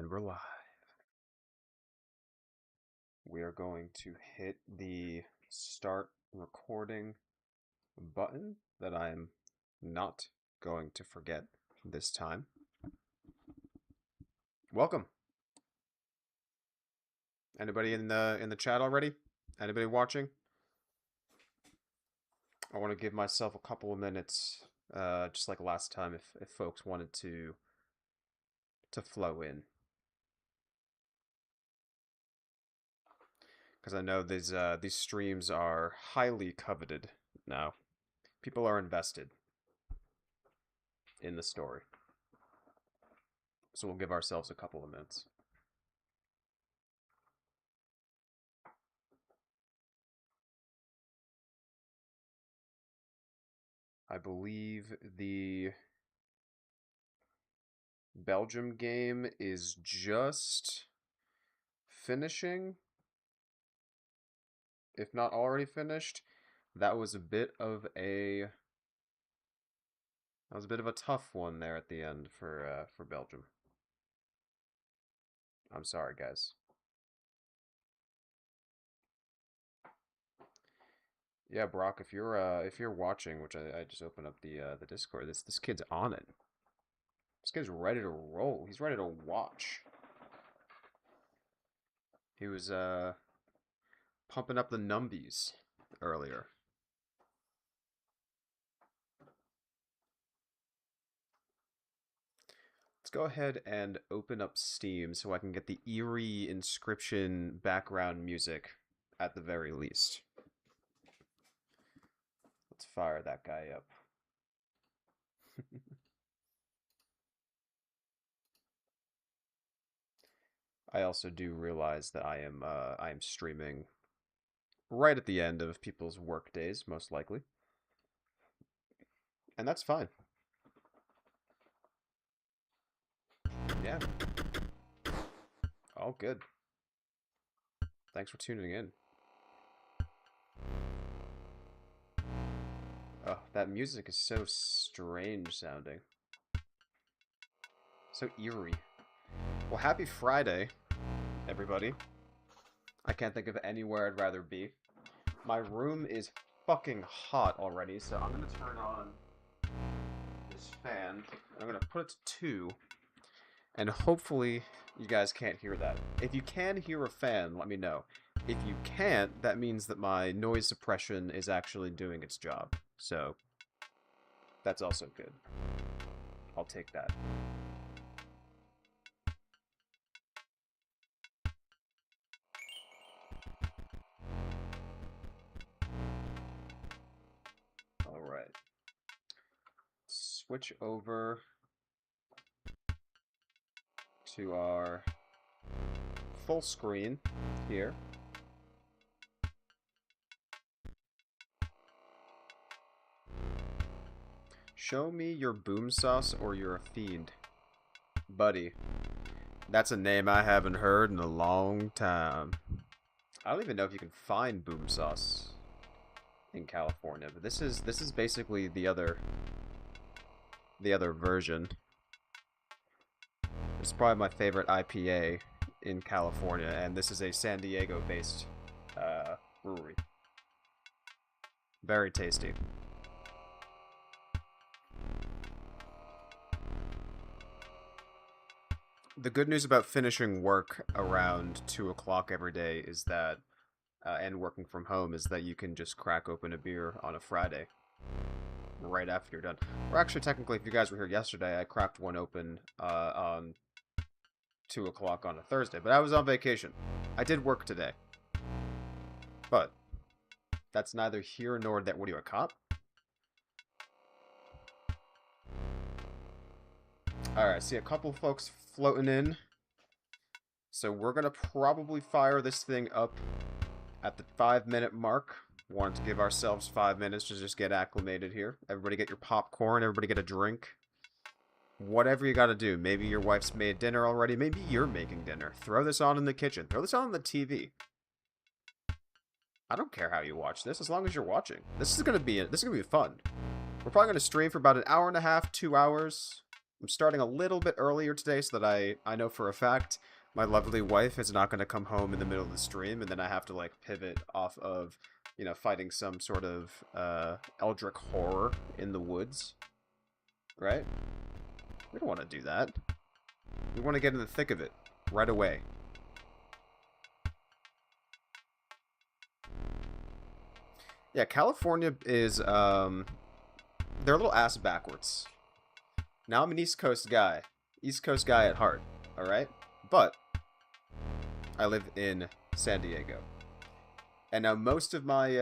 And we're live. We are going to hit the start recording button that I'm not going to forget this time. Welcome. Anybody in the chat already? Anybody watching? I want to give myself a couple of minutes, just like last time, if folks wanted to flow in. Because I know these streams are highly coveted now. People are invested in the story. So we'll give ourselves a couple of minutes. I believe the Belgium game is just finishing, if not already finished. That was a bit of a tough one there at the end for Belgium. I'm sorry, guys. Yeah, Brock, if you're watching, which I just opened up the Discord, this kid's on it. This kid's ready to roll. He's ready to watch. He was pumping up the numbies earlier. Let's go ahead and open up Steam so I can get the eerie Inscryption background music at the very least. Let's fire that guy up. I also do realize that I am streaming right at the end of people's work days, most likely. And that's fine. Yeah. All good. Thanks for tuning in. Oh, that music is so strange sounding. So eerie. Well, happy Friday, everybody. I can't think of anywhere I'd rather be. My room is fucking hot already, so I'm gonna turn on this fan. I'm gonna put it to 2, and hopefully you guys can't hear that. If you can hear a fan, let me know. If you can't, that means that my noise suppression is actually doing its job. So that's also good. I'll take that. All right. Switch over to our full screen here. Show me your boom sauce or you're a fiend. Buddy, that's a name I haven't heard in a long time. I don't even know if you can find boom sauce in California, but this is basically the other version. It's probably my favorite IPA in California, and this is a San Diego based brewery. Very tasty. The good news about finishing work around 2 o'clock every day is that, and working from home, is that you can just crack open a beer on a Friday right after you're done. Or actually, technically, if you guys were here yesterday, I cracked one open on 2 o'clock on a Thursday, but I was on vacation. I did work today. But that's neither here nor that. What are you, a cop? Alright, see a couple folks floating in. So we're going to probably fire this thing up at the 5-minute mark. Want to give ourselves 5 minutes to just get acclimated here. Everybody get your popcorn. Everybody get a drink. Whatever you got to do. Maybe your wife's made dinner already. Maybe you're making dinner. Throw this on in the kitchen. Throw this on the TV. I don't care how you watch this, as long as you're watching. This is gonna be fun. We're probably gonna stream for about an hour and a half, 2 hours. I'm starting a little bit earlier today so that I know for a fact my lovely wife is not going to come home in the middle of the stream, and then I have to, like, pivot off of, you know, fighting some sort of eldritch horror in the woods. Right? We don't want to do that. We want to get in the thick of it right away. Yeah, California is, they're a little ass backwards. Now I'm an East Coast guy. East Coast guy at heart, alright? But I live in San Diego. And now most of my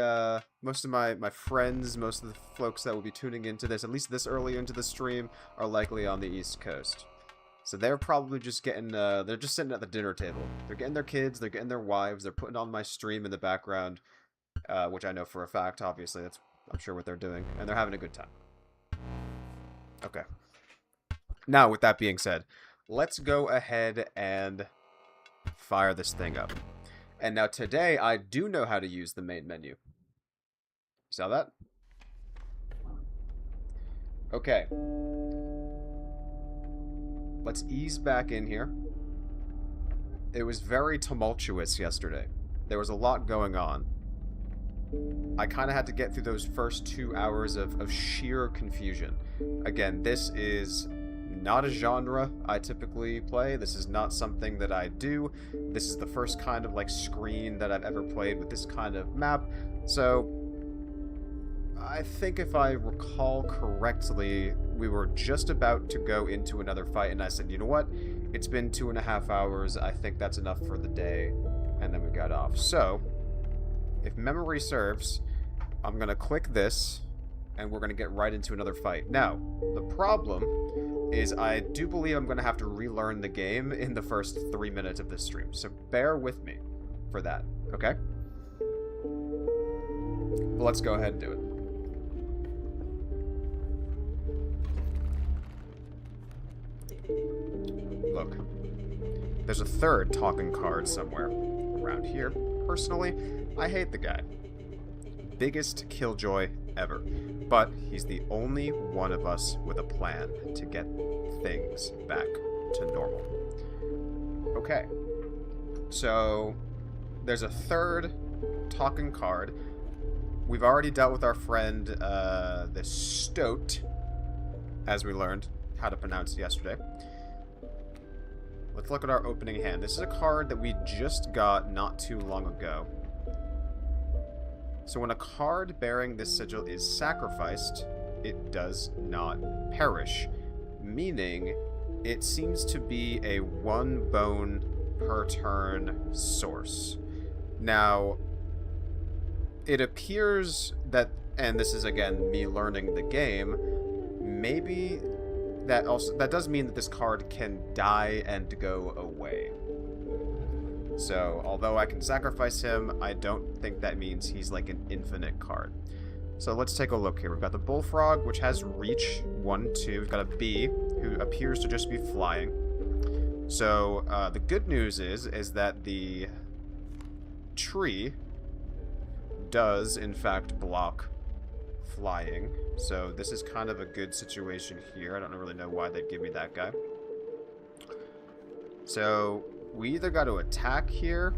friends, most of the folks that will be tuning into this, at least this early into the stream, are likely on the East Coast. So they're probably just getting, they're just sitting at the dinner table. They're getting their kids, they're getting their wives, they're putting on my stream in the background, which I know for a fact, obviously, that's, I'm sure, what they're doing. And they're having a good time. Okay. Now, with that being said, let's go ahead and fire this thing up. And now today, I do know how to use the main menu. Saw that? Okay. Let's ease back in here. It was very tumultuous yesterday. There was a lot going on. I kind of had to get through those first 2 hours of sheer confusion. Again, this is not a genre I typically play. This is not something that I do. This is the first kind of, like, screen that I've ever played with this kind of map. So I think if I recall correctly, we were just about to go into another fight, and I said, you know what? It's been 2.5 hours. I think that's enough for the day. And then we got off. So, if memory serves, I'm going to click this, and we're going to get right into another fight. Now, the problem is I do believe I'm going to have to relearn the game in the first 3 minutes of this stream. So bear with me for that, okay? Well, let's go ahead and do it. Look, there's a third talking card somewhere around here. Personally, I hate the guy. Biggest killjoy ever. But he's the only one of us with a plan to get things back to normal. Okay. So, there's a third talking card. We've already dealt with our friend, the Stoat, as we learned how to pronounce yesterday. Let's look at our opening hand. This is a card that we just got not too long ago. So when a card bearing this sigil is sacrificed, it does not perish, meaning it seems to be a 1 bone per turn source. Now, it appears that, and this is again me learning the game, maybe that does mean that this card can die and go away. So, although I can sacrifice him, I don't think that means he's like an infinite card. So let's take a look here. We've got the Bullfrog, which has reach 1, 2. We've got a bee, who appears to just be flying. So, the good news is that the tree does, in fact, block flying. So this is kind of a good situation here. I don't really know why they'd give me that guy. So we either got to attack here,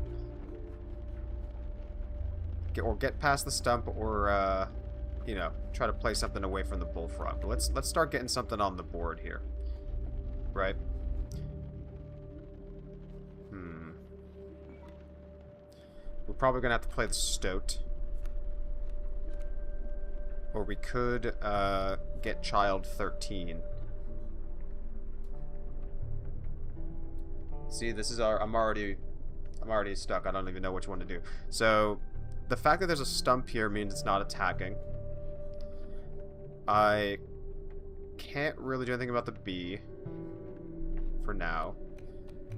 or get past the stump, or you know, try to play something away from the Bullfrog. But let's start getting something on the board here, right? We're probably gonna have to play the Stoat, or we could get Child 13. See, this is our... I'm already stuck. I don't even know which one to do. So, the fact that there's a stump here means it's not attacking. I can't really do anything about the bee for now.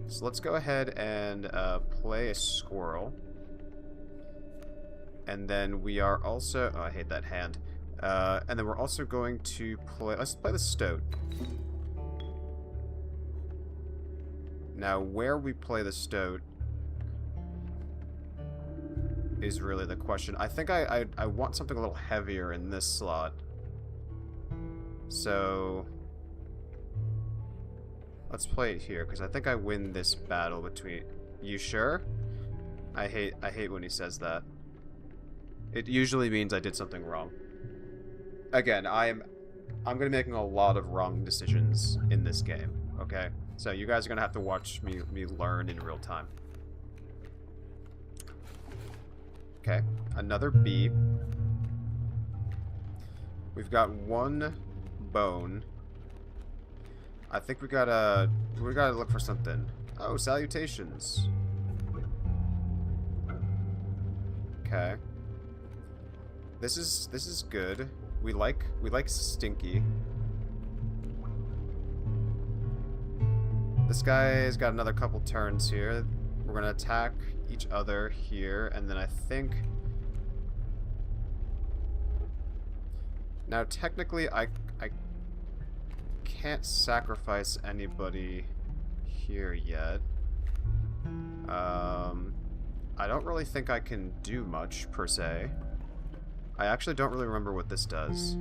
So let's go ahead and play a squirrel. And then we are also... Oh, I hate that hand. And then we're also going to play... Let's play the Stoat. Now, where we play the Stoat is really the question. I think I want something a little heavier in this slot. So... Let's play it here, because I think I win this battle between... You sure? I hate when he says that. It usually means I did something wrong. Again, I'm gonna be making a lot of wrong decisions in this game, okay? So you guys are gonna have to watch me learn in real time. Okay, another B. We've got one bone. I think we gotta look for something. Oh, salutations. Okay. This is good. We like Stinky. This guy's got another couple turns here. We're gonna attack each other here, and then I think... Now, technically, I can't sacrifice anybody here yet. I don't really think I can do much, per se. I actually don't really remember what this does.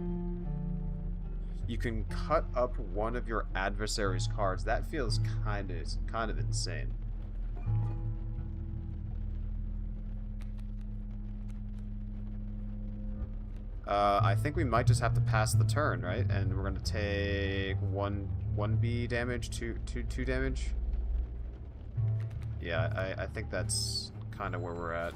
You can cut up one of your adversary's cards. That feels kind of insane. I think we might just have to pass the turn, right? And we're gonna take one B damage, two damage. Yeah, I think that's kind of where we're at.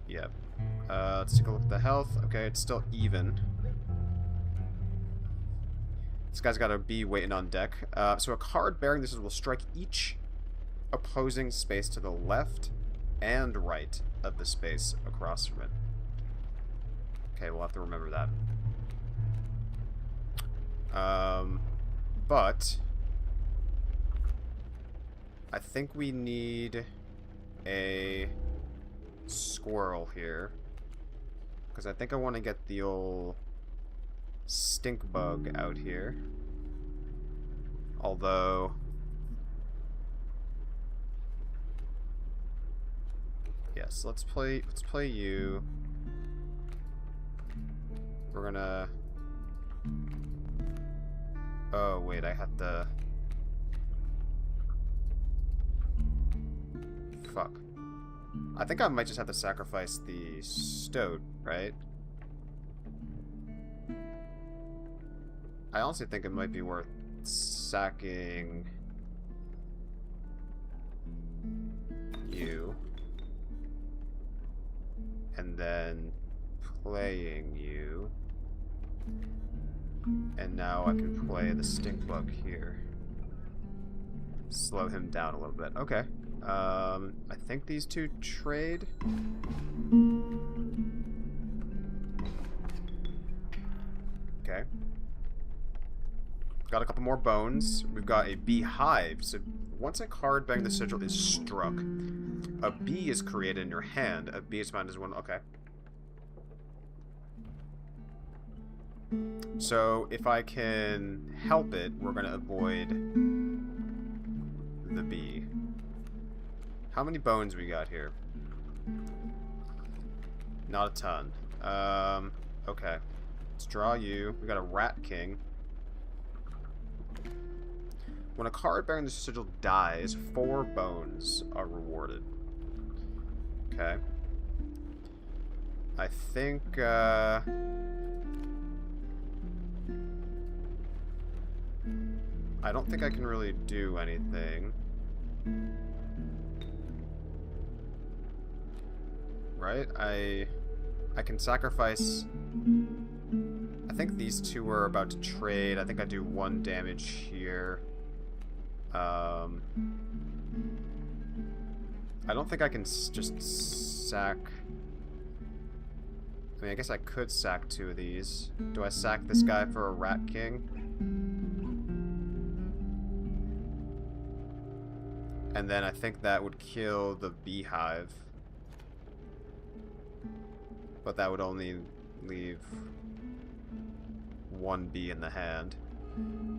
Yep. Let's take a look at the health. Okay, it's still even. This guy's got a B waiting on deck. So a card bearing this will strike each opposing space to the left and right of the space across from it. Okay, we'll have to remember that. But I think we need a squirrel here, because I think I want to get the old stink bug out here. Although, yes, let's play you. We're gonna... Oh wait, I had to... Fuck. I think I might just have to sacrifice the stoat, right? I honestly think it might be worth sacking you and then playing you, and now I can play the stink bug here. Slow him down a little bit. Okay. I think these two trade. Okay. Got a couple more bones. We've got a beehive. So once a card bearing the sigil is struck, a bee is created in your hand. A bee is found as one. Okay. So if I can help it, we're gonna avoid the bee. How many bones we got here? Not a ton. Okay. Let's draw you. We got a Rat King. When a card bearing the sigil dies, 4 bones are rewarded. Okay. I think, I don't think I can really do anything. Right? I can sacrifice... I think these two are about to trade. I think I do 1 damage here. I don't think I can just sack... I mean, I guess I could sack 2 of these. Do I sack this guy for a Rat King? And then I think that would kill the beehive. But that would only leave 1 bee in the hand.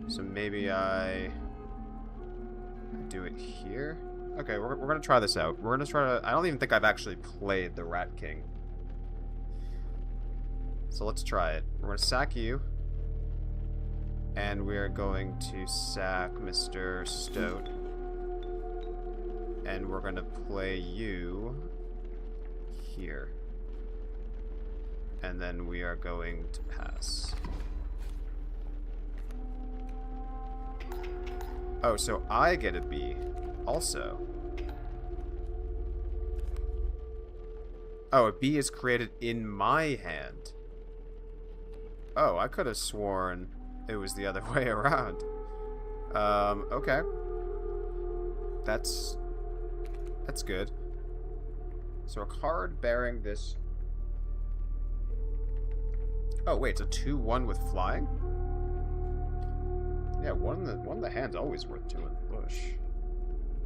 So maybe I do it here? Okay, we're gonna try this out. We're gonna try to... I don't even think I've actually played the Rat King. So let's try it. We're gonna sack you. And we're going to sack Mr. Stoat. And we're going to play you here. And then we are going to pass. Oh, so I get a B also. Oh, a B is created in my hand. Oh, I could have sworn it was the other way around. Okay. That's good. So a card bearing this... Oh, wait, it's a 2-1 with flying? Yeah, one of the hand's always worth 2 in the bush.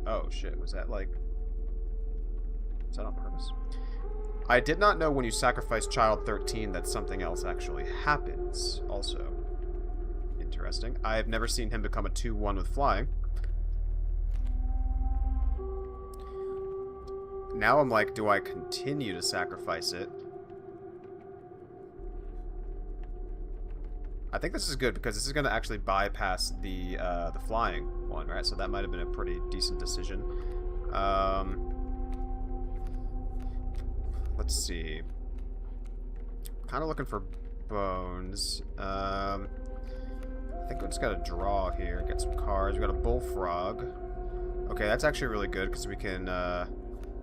Oh, shit, was that like... Was that on purpose? I did not know when you sacrifice child 13 that something else actually happens, also. Interesting. I have never seen him become a 2-1 with flying. Now I'm like, do I continue to sacrifice it? I think this is good because this is going to actually bypass the flying one, right? So that might have been a pretty decent decision. Let's see. Kind of looking for bones. I think we just got to draw here, get some cards. We got a bullfrog. Okay, that's actually really good because we can...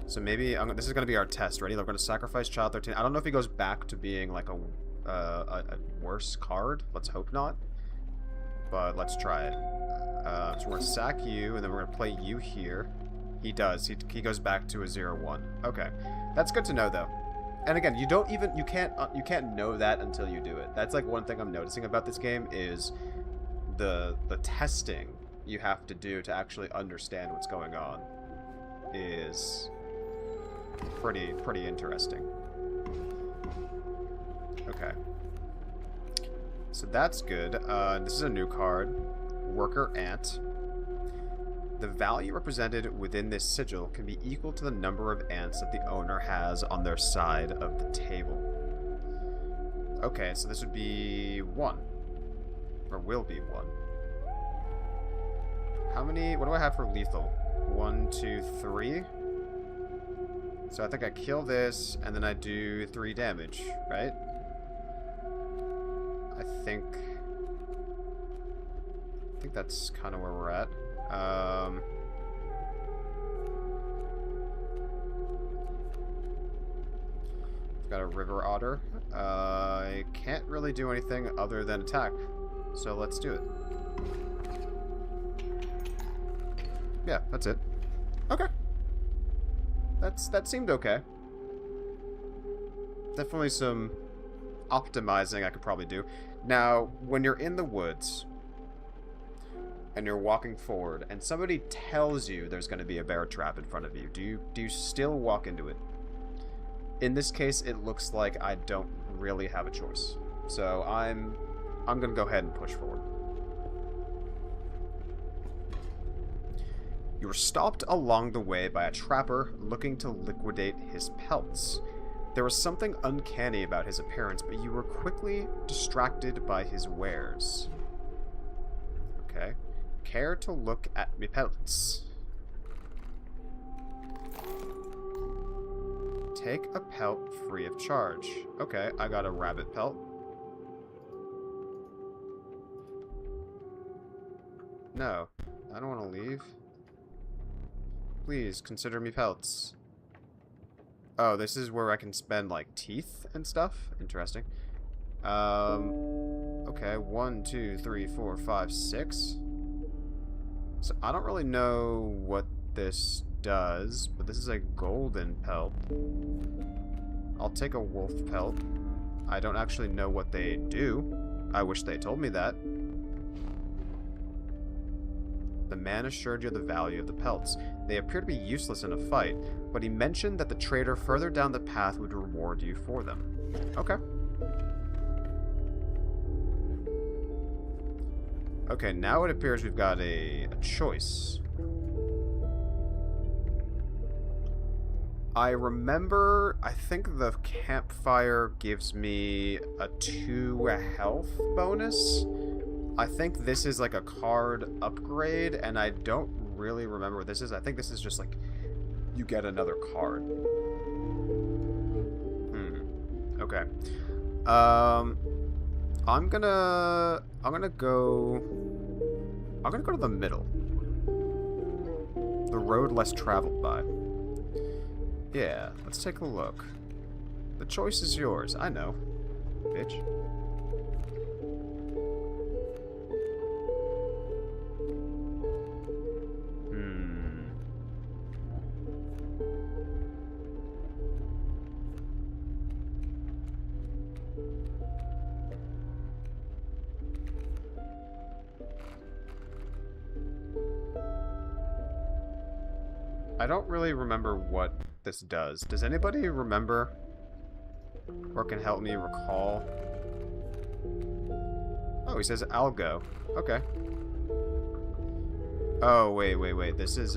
So maybe this is going to be our test. Ready? We're going to sacrifice child 13. I don't know if he goes back to being like a worse card. Let's hope not. But let's try it. So we're going to sack you, and then we're going to play you here. He does. He goes back to a 0-1. Okay, that's good to know though. And again, you can't know that until you do it. That's like one thing I'm noticing about this game is the testing you have to do to actually understand what's going on is pretty interesting. Okay. So that's good. This is a new card. Worker Ant. The value represented within this sigil can be equal to the number of ants that the owner has on their side of the table. Okay, so this would be 1. Or will be 1. How many... What do I have for lethal? 1, 2, 3. So I think I kill this, and then I do 3 damage, right? I think that's kind of where we're at. We've got a river otter. I can't really do anything other than attack, so let's do it. Yeah, that's it. Okay. That seemed okay. Definitely some optimizing I could probably do. Now, when you're in the woods and you're walking forward and somebody tells you there's going to be a bear trap in front of you, do you still walk into it? In this case, it looks like I don't really have a choice. So I'm going to go ahead and push forward. You were stopped along the way by a trapper looking to liquidate his pelts. There was something uncanny about his appearance, but you were quickly distracted by his wares. Okay. Care to look at me pelts? Take a pelt free of charge. Okay, I got a rabbit pelt. No, I don't want to leave. Please, consider me pelts. Oh, this is where I can spend, like, teeth and stuff? Interesting. Okay, 1, 2, 3, 4, 5, 6. So, I don't really know what this does, but this is a golden pelt. I'll take a wolf pelt. I don't actually know what they do. I wish they told me that. The man assured you of the value of the pelts. They appear to be useless in a fight, but he mentioned that the trader further down the path would reward you for them. Okay. Okay, now it appears we've got a choice. I remember, I think the campfire gives me a 2 health bonus. I think this is like a card upgrade, and I don't really remember what this is. I think this is just like you get another card. Okay. I'm gonna go to the middle. The road less traveled by. Yeah, let's take a look. The choice is yours. I know, bitch. I don't really remember what this does. Does anybody remember? Or can help me recall? Oh, he says I'll go. Okay. Oh, wait. This is,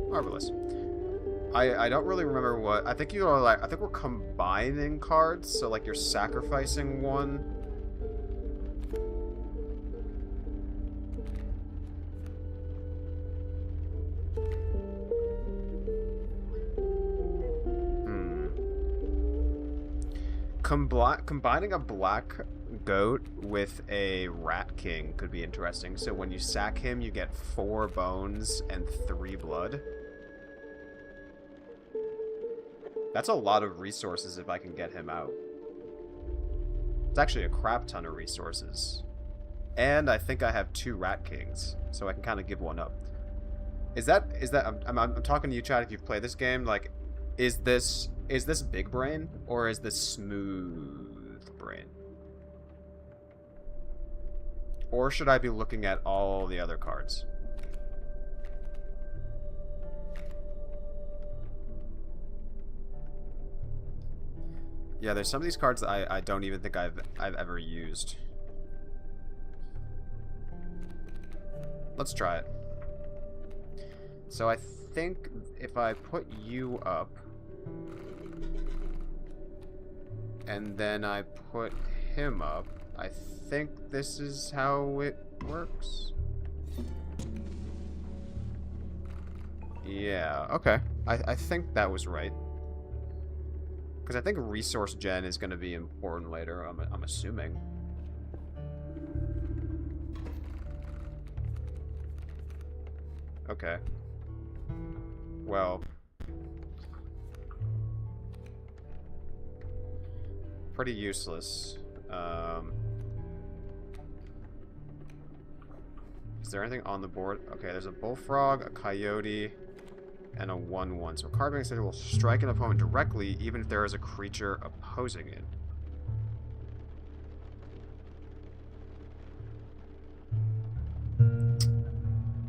marvelous. I don't really remember what... I think you are like... I think we're combining cards, so like you're sacrificing one. Combining a black goat with a rat king could be interesting. So when you sack him, you get 4 bones and 3 blood. That's a lot of resources if I can get him out. It's actually a crap ton of resources. And I think I have 2 rat kings, so I can kind of give one up. Is that I'm talking to you, Chad, if you've played this game, like, is this big brain or is this smooth brain? Or should I be looking at all the other cards? Yeah, there's some of these cards that I don't even think I've ever used. Let's try it. So I think if I put you up, and then I put him up, I think this is how it works. Yeah, okay. I think that was right. Because I think resource gen is going to be important later, I'm assuming. Okay. Well. Pretty useless. Is there anything on the board? Okay, there's a bullfrog, a coyote, and a 1/1. So card being said will strike an opponent directly, even if there is a creature opposing it.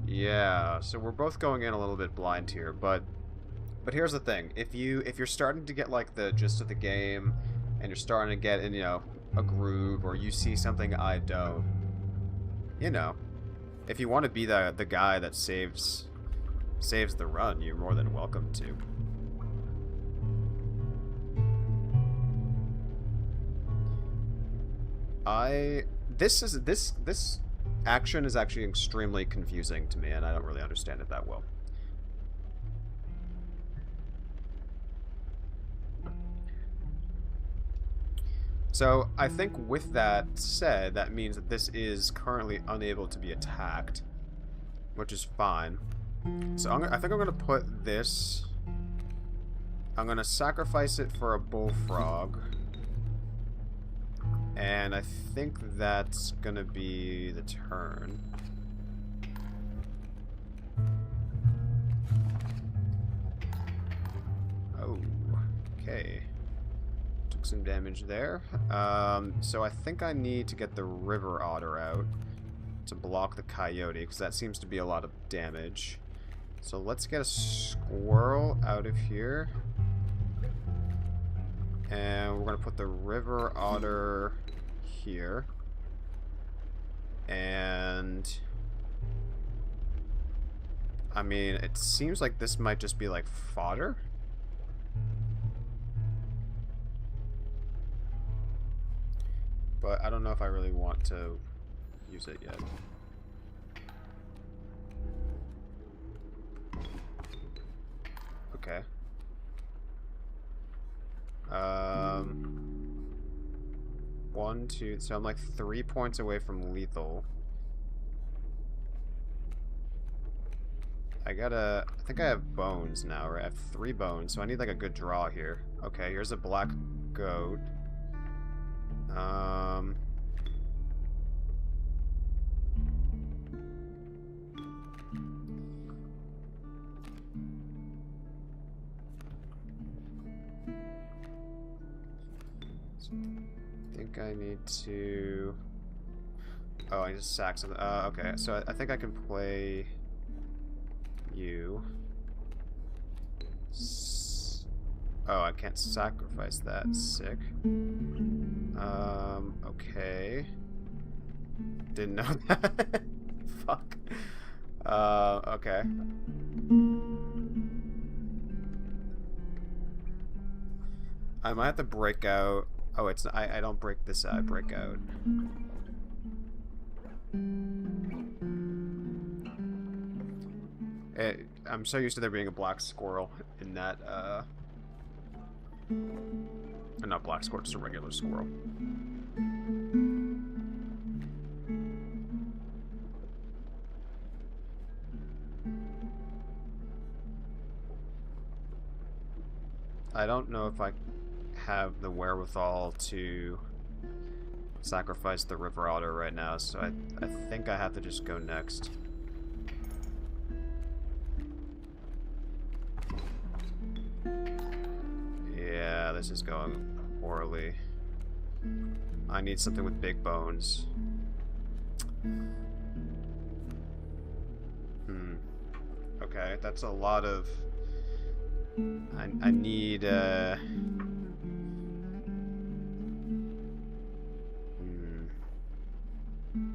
Yeah, so we're both going in a little bit blind here, but here's the thing: if you're starting to get like the gist of the game, and you're starting to get in, you know, a groove, or you see something I don't, you know, if you want to be the guy that saves the run, you're more than welcome to. This action is actually extremely confusing to me, and I don't really understand it that well. So I think with that said, that means that this is currently unable to be attacked, which is fine. So I think I'm going to put this... I'm going to sacrifice it for a bullfrog. And I think that's going to be the turn. Oh, okay. Took some damage there. So I think I need to get the river otter out to block the coyote, because that seems to be a lot of damage. So let's get a squirrel out of here. And we're going to put the river otter here. And I mean, it seems like this might just be like fodder. But I don't know if I really want to use it yet. Okay. 1, 2, so I'm like 3 points away from lethal. I think I have bones now, right? I have 3 bones, so I need like a good draw here. Okay, here's a black goat. I think I need to... Oh, I just sack something. Okay, so I think I can play you. Oh, I can't sacrifice that. Sick. Okay. Didn't know that. Fuck. Okay. I might have to break out. Oh, it's I don't break this out. I break out. I'm so used to there being a black squirrel in that. Not black squirrel, just a regular squirrel. I don't know if I have the wherewithal to sacrifice the river otter right now, so I think I have to just go next. Yeah, this is going poorly. I need something with big bones. Okay, that's a lot of... I need,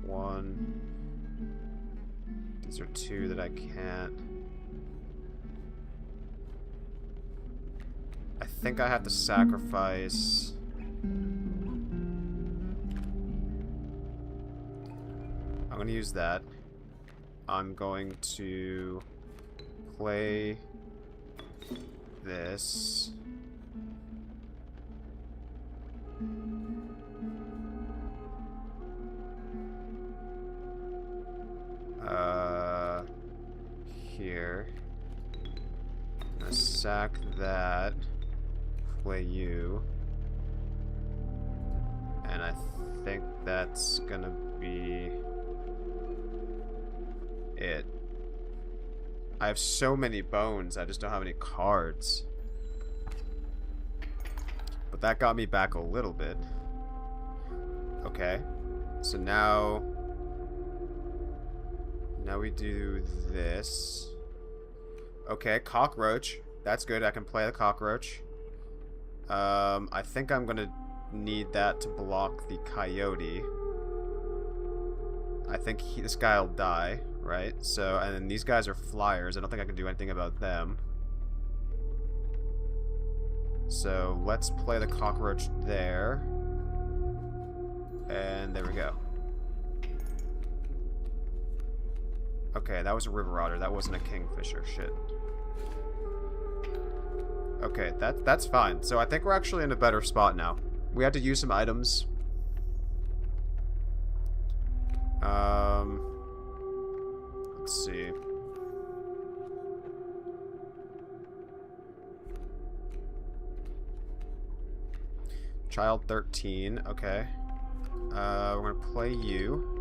one. These are 2 that I can't. I think I have to sacrifice... I'm gonna use that. I'm going to play this. Here. I'm gonna sack that. Play you. And I think that's gonna be it. I have so many bones, I just don't have any cards. But that got me back a little bit. Okay. So now we do this. Okay, cockroach. That's good, I can play the cockroach. I think I'm gonna need that to block the coyote. I think this guy will die, right? So, and then these guys are flyers. I don't think I can do anything about them. So, let's play the cockroach there. And there we go. Okay, that was a river otter. That wasn't a kingfisher. Shit. Okay, that's fine. So I think we're actually in a better spot now. We had to use some items. Let's see. Child 13, okay. We're gonna play you.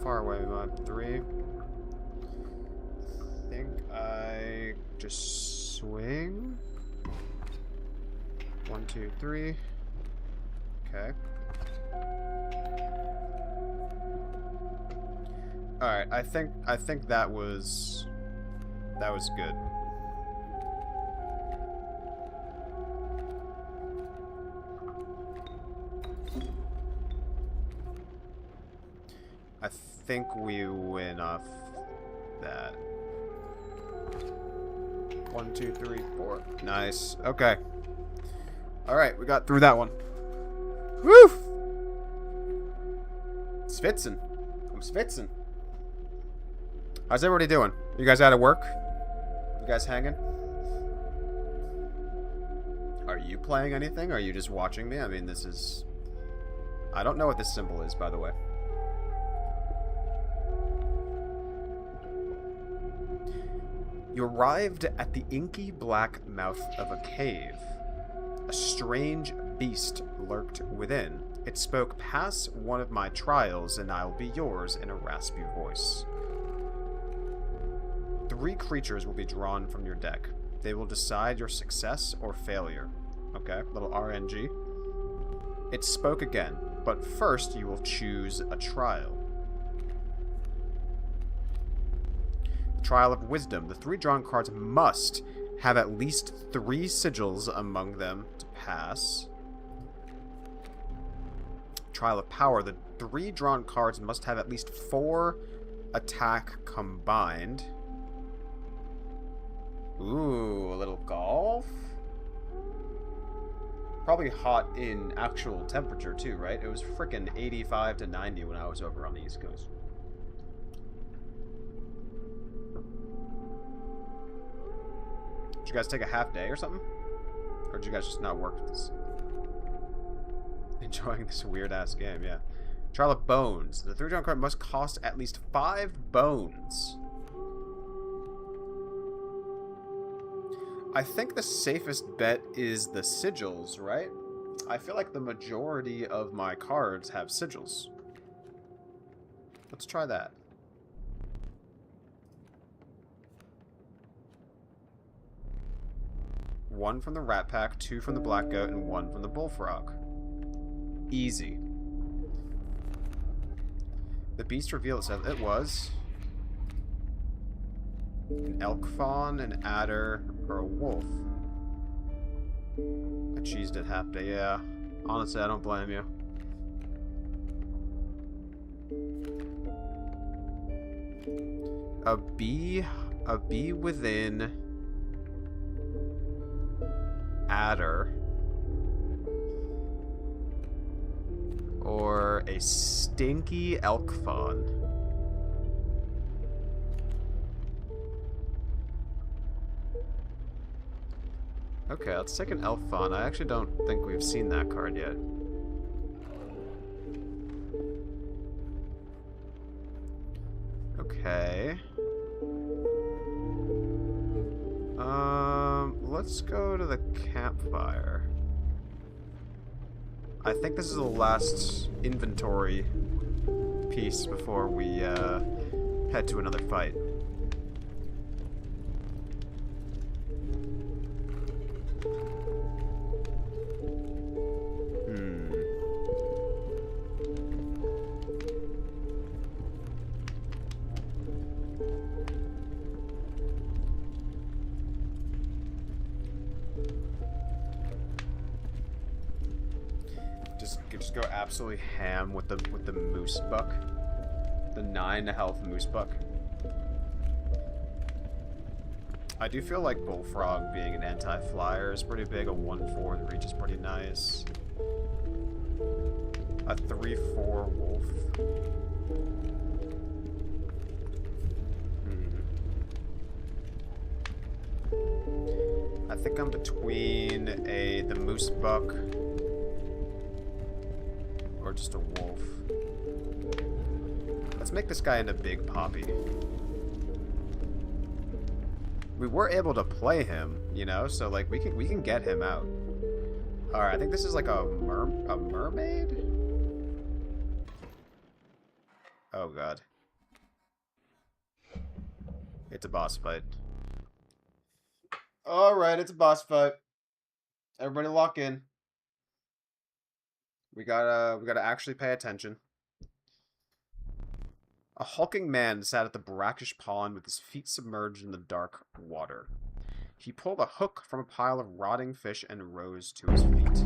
Far away, mod 3. I think I just swing. 1, 2, 3. Okay. Alright, I think that was good. I think we win off that. 1, 2, 3, 4. Nice. Okay. Alright, we got through that one. Woo! Schwitzen. I'm schwitzen. How's everybody doing? You guys out of work? You guys hanging? Are you playing anything? Or are you just watching me? I mean, this is... I don't know what this symbol is, by the way. You arrived at the inky black mouth of a cave. A strange beast lurked within. It spoke, "Pass one of my trials, and I'll be yours," in a raspy voice. 3 creatures will be drawn from your deck. They will decide your success or failure. Okay, little RNG. It spoke again, but first you will choose a trial. Trial of Wisdom. The 3 drawn cards must have at least 3 sigils among them to pass. Trial of Power. The 3 drawn cards must have at least 4 attack combined. Ooh, a little golf? Probably hot in actual temperature too, right? It was frickin' 85 to 90 when I was over on the East Coast. Did you guys take a half day or something? Or did you guys just not work this? Enjoying this weird-ass game, yeah. Trial of Bones. The 3 drawn card must cost at least 5 bones. I think the safest bet is the sigils, right? I feel like the majority of my cards have sigils. Let's try that. One from the Rat Pack, 2 from the Black Goat, and 1 from the Bullfrog. Easy. The beast revealed itself. It was an elk fawn, an adder, or a wolf. I cheesed it half day, yeah. Honestly, I don't blame you. A bee within adder, or a stinky elk fawn. Okay, let's take an elf fawn. I actually don't think we've seen that card yet. Okay. Let's go to the campfire. I think this is the last inventory piece before we head to another fight. Just go absolutely ham with the moose buck, the 9 health moose buck. I do feel like Bullfrog being an anti-flyer is pretty big. A 1/4 the reach is pretty nice. A 3/4 wolf. I think I'm between the moose buck or just a wolf. Let's make this guy into Big Poppy. We were able to play him, you know, so like we can get him out. All right, I think this is like a mermaid. Oh god, it's a boss fight. All right, it's a boss fight. Everybody lock in. We gotta actually pay attention. A hulking man sat at the brackish pond with his feet submerged in the dark water. He pulled a hook from a pile of rotting fish and rose to his feet.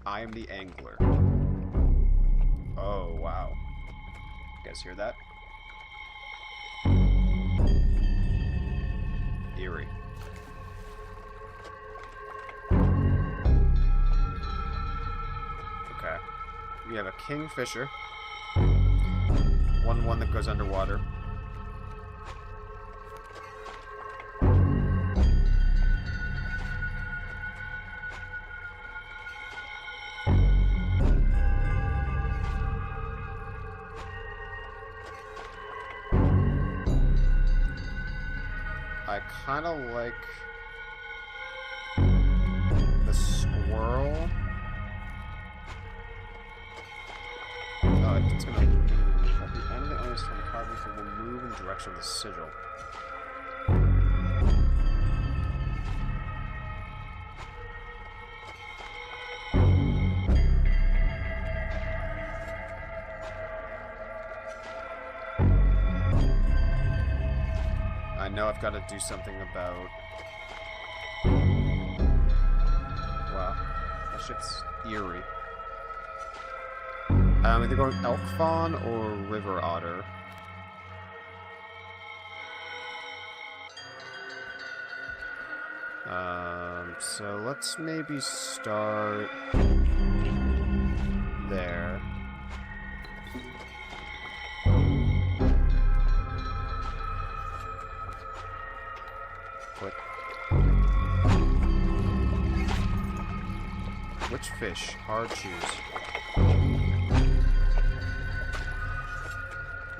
I am the angler. Oh, wow. You guys hear that? Eerie. Okay. We have a kingfisher. One that goes underwater. I kind of like the squirrel. Oh, it's gonna move. At the end of the owner's turn, the card will move in the direction of the sigil. I know I've got to do something about... Wow. That shit's eerie. I'm either going elk fawn or river otter. So let's maybe start there. Click. Which fish? Hard choose.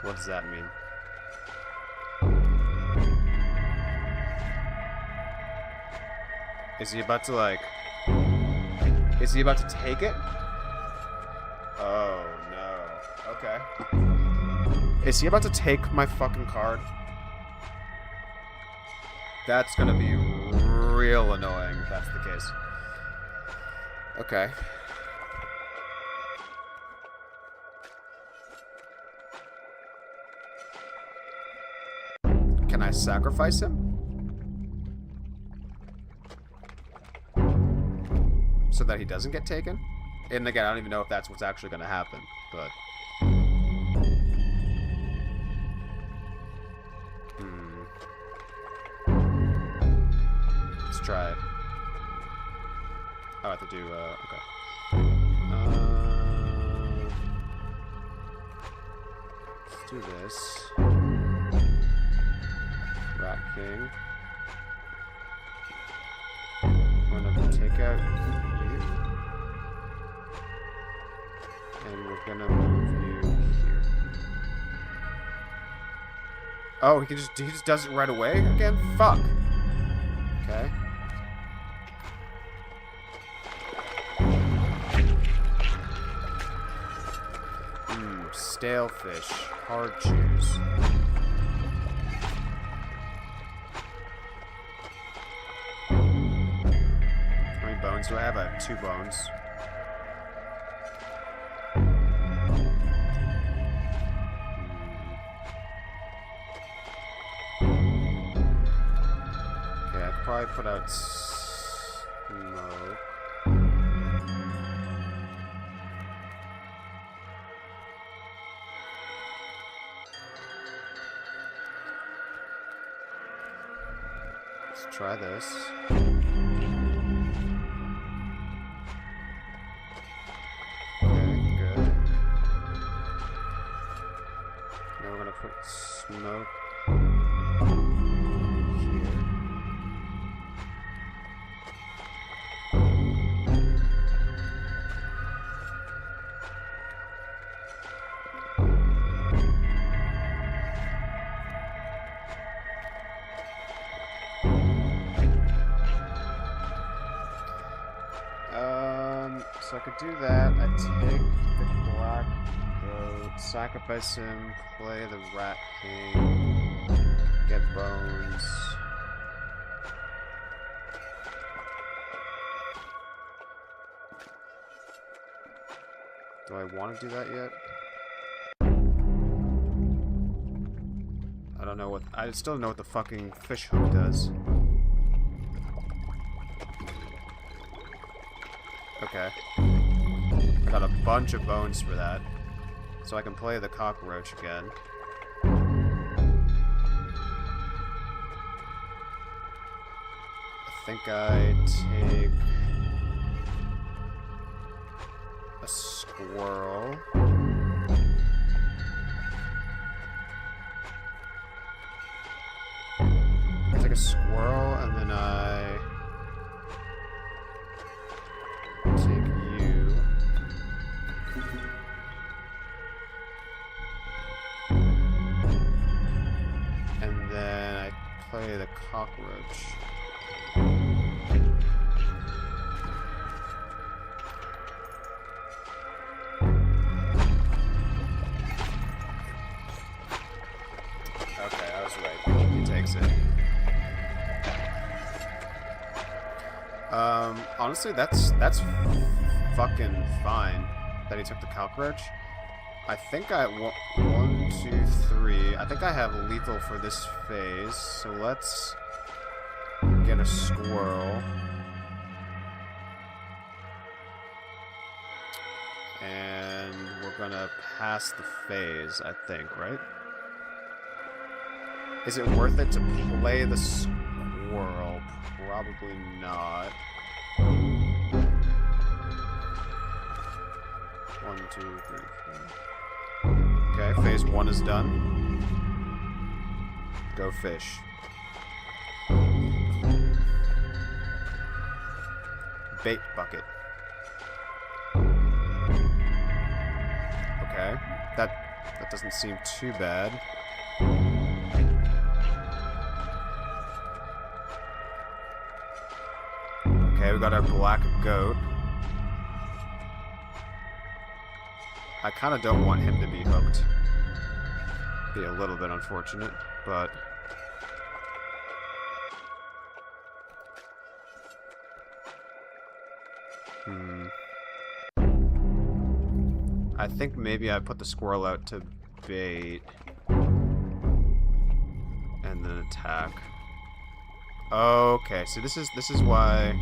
What does that mean? Is he about to, like... Is he about to take it? Oh, no. Okay. Is he about to take my fucking card? That's gonna be real annoying if that's the case. Okay. Can I sacrifice him? So that he doesn't get taken? And again, I don't even know if that's what's actually going to happen, but... Let's try it. I have to do, okay. Let's do this. Rat King. We're gonna take out you. And we're gonna move you here. Oh, he just does it right away again? Fuck. Okay. Stale fish. Hard choose. How many bones do I have? I have 2 bones. Okay, I could probably put out smoke. Let's try this. Okay, good. Now we're gonna put smoke here. So I could do that. I take the black goat, sacrifice him, play the Rat King, get bones. Do I want to do that yet? I don't know what. I still don't know what the fucking fish hook does. Okay. I got a bunch of bones for that. so I can play the cockroach again. I think I take a squirrel. I take a squirrel, and then I take you. And then I play the cockroach. Okay, I was right. He takes it. Honestly, that's fucking fine that he took the cockroach. I think I 1, 2, 3. I think I have lethal for this phase, so let's get a squirrel. And we're gonna pass the phase, I think, right? Is it worth it to play the squirrel? Probably not. 1, 2, 3, 4. Okay, phase 1 is done. Go fish. Bait bucket. Okay, that doesn't seem too bad. Okay, we got our black goat. I kind of don't want him to be hooked. Be a little bit unfortunate, but... I think maybe I put the squirrel out to bait. And then attack. Okay, so this is why...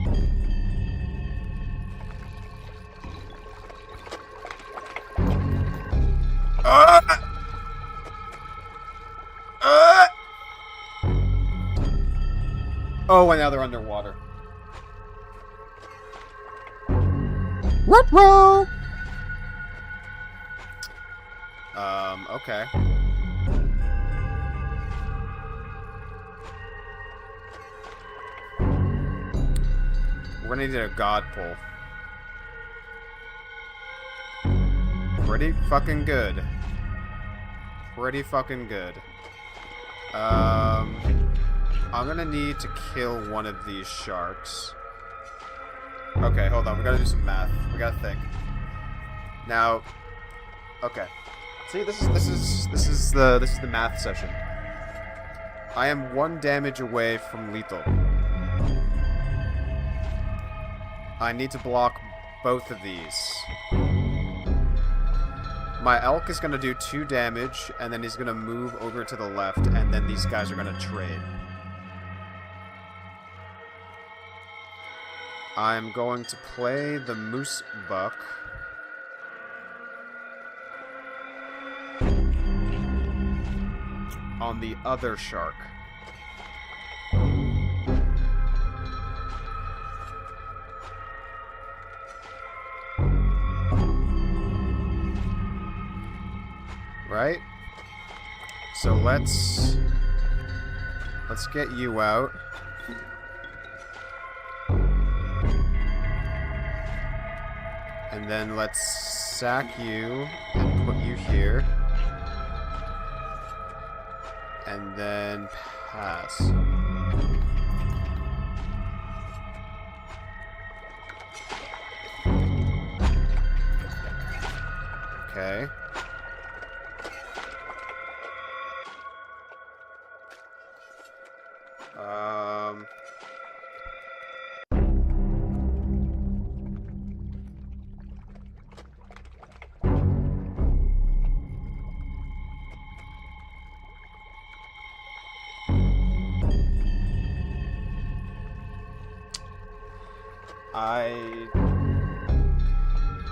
Oh, and now they're underwater. Ruh-roh! Okay. We're gonna need a god pull. Pretty fucking good. Pretty fucking good. I'm gonna need to kill one of these sharks. Okay, hold on. We gotta do some math. We gotta think. Now, okay. See, this is the math session. I am 1 damage away from lethal. I need to block both of these. My elk is gonna do 2 damage, and then he's gonna move over to the left, and then these guys are gonna trade. I'm going to play the moose buck. On the other shark. Right? So let's get you out. And then let's sack you and put you here. And then pass. Okay.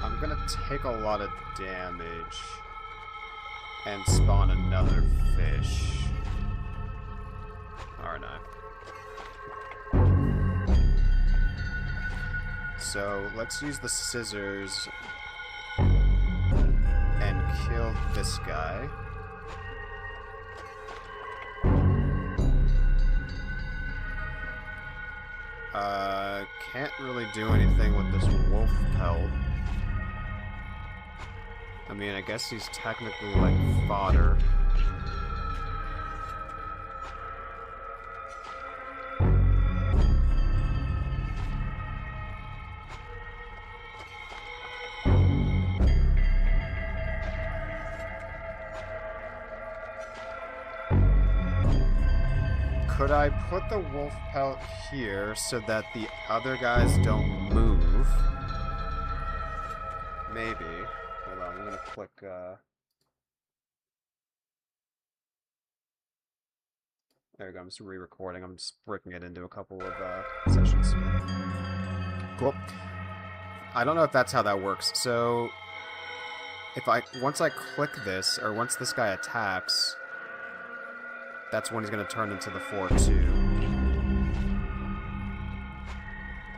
I'm gonna take a lot of damage. and spawn another fish. Aren't I? So let's use the scissors and kill this guy. Can't really do anything with this wolf pelt. I mean, I guess he's technically like fodder. Could I put the wolf pelt here so that the other guys don't move? Maybe. Hold on, I'm gonna click, There we go, I'm just re-recording. I'm just breaking it into a couple of, sessions. Cool. I don't know if that's how that works. So, once I click this, or once this guy attacks, that's when he's going to turn into the 4-2.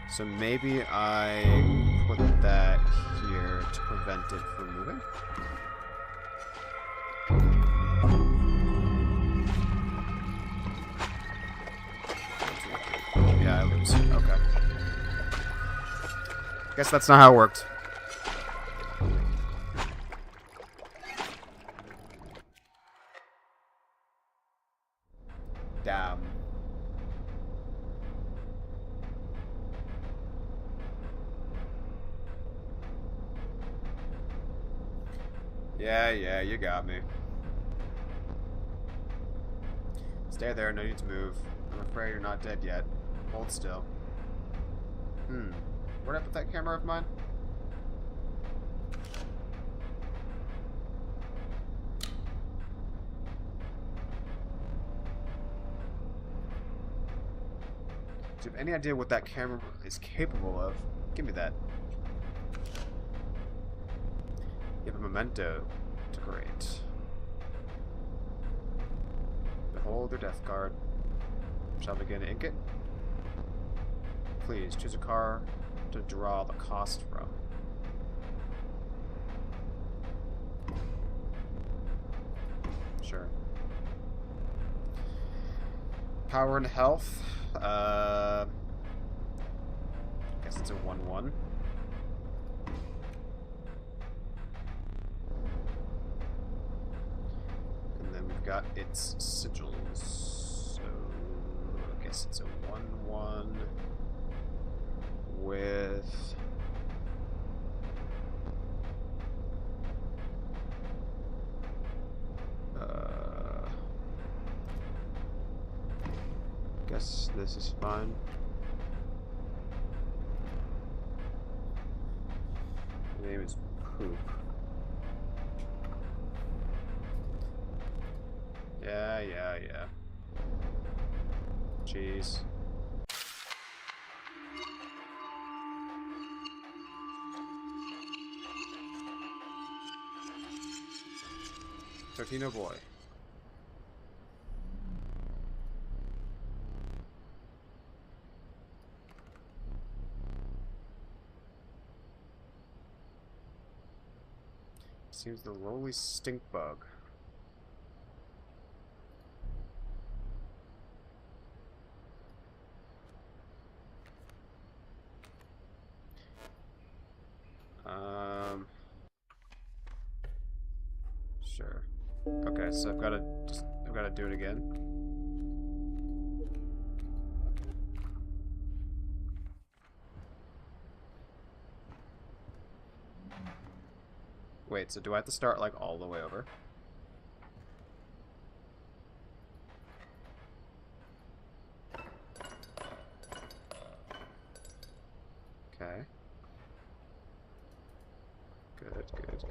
So maybe I put that here to prevent it from moving. Yeah, I lose. Okay. Guess that's not how it worked. Damn. Yeah, you got me. Stay there, no need to move. I'm afraid you're not dead yet. Hold still. Where'd I put that camera of mine? Do you have any idea what that camera is capable of? Give me that. You have a memento to create. Behold your death card. Shall I begin to ink it? Please choose a card to draw the cost from. Sure. Power and health. Guess it's a 1-1. And then we've got its sigils. So I guess it's a 1-1 with guess this is fine. The name is Poop. Yeah. Jeez. Totino boy. Seems the lowly stink bug. Sure. Okay, so I've got to do it again. Wait, so do I have to start like all the way over? Okay. Good. Good.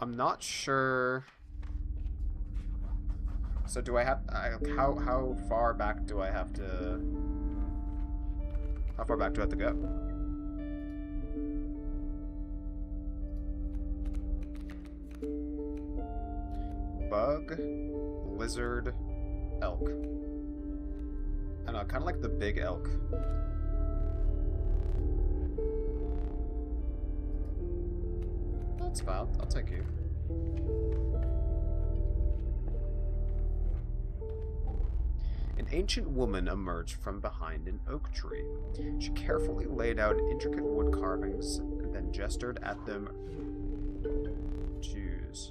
I'm not sure. So do I have how far back do I have to? How far back do I have to go? Bug, lizard, elk. I don't know, kind of like the big elk. That's fine. I'll take you. An ancient woman emerged from behind an oak tree. She carefully laid out intricate wood carvings and then gestured at them. Jeez.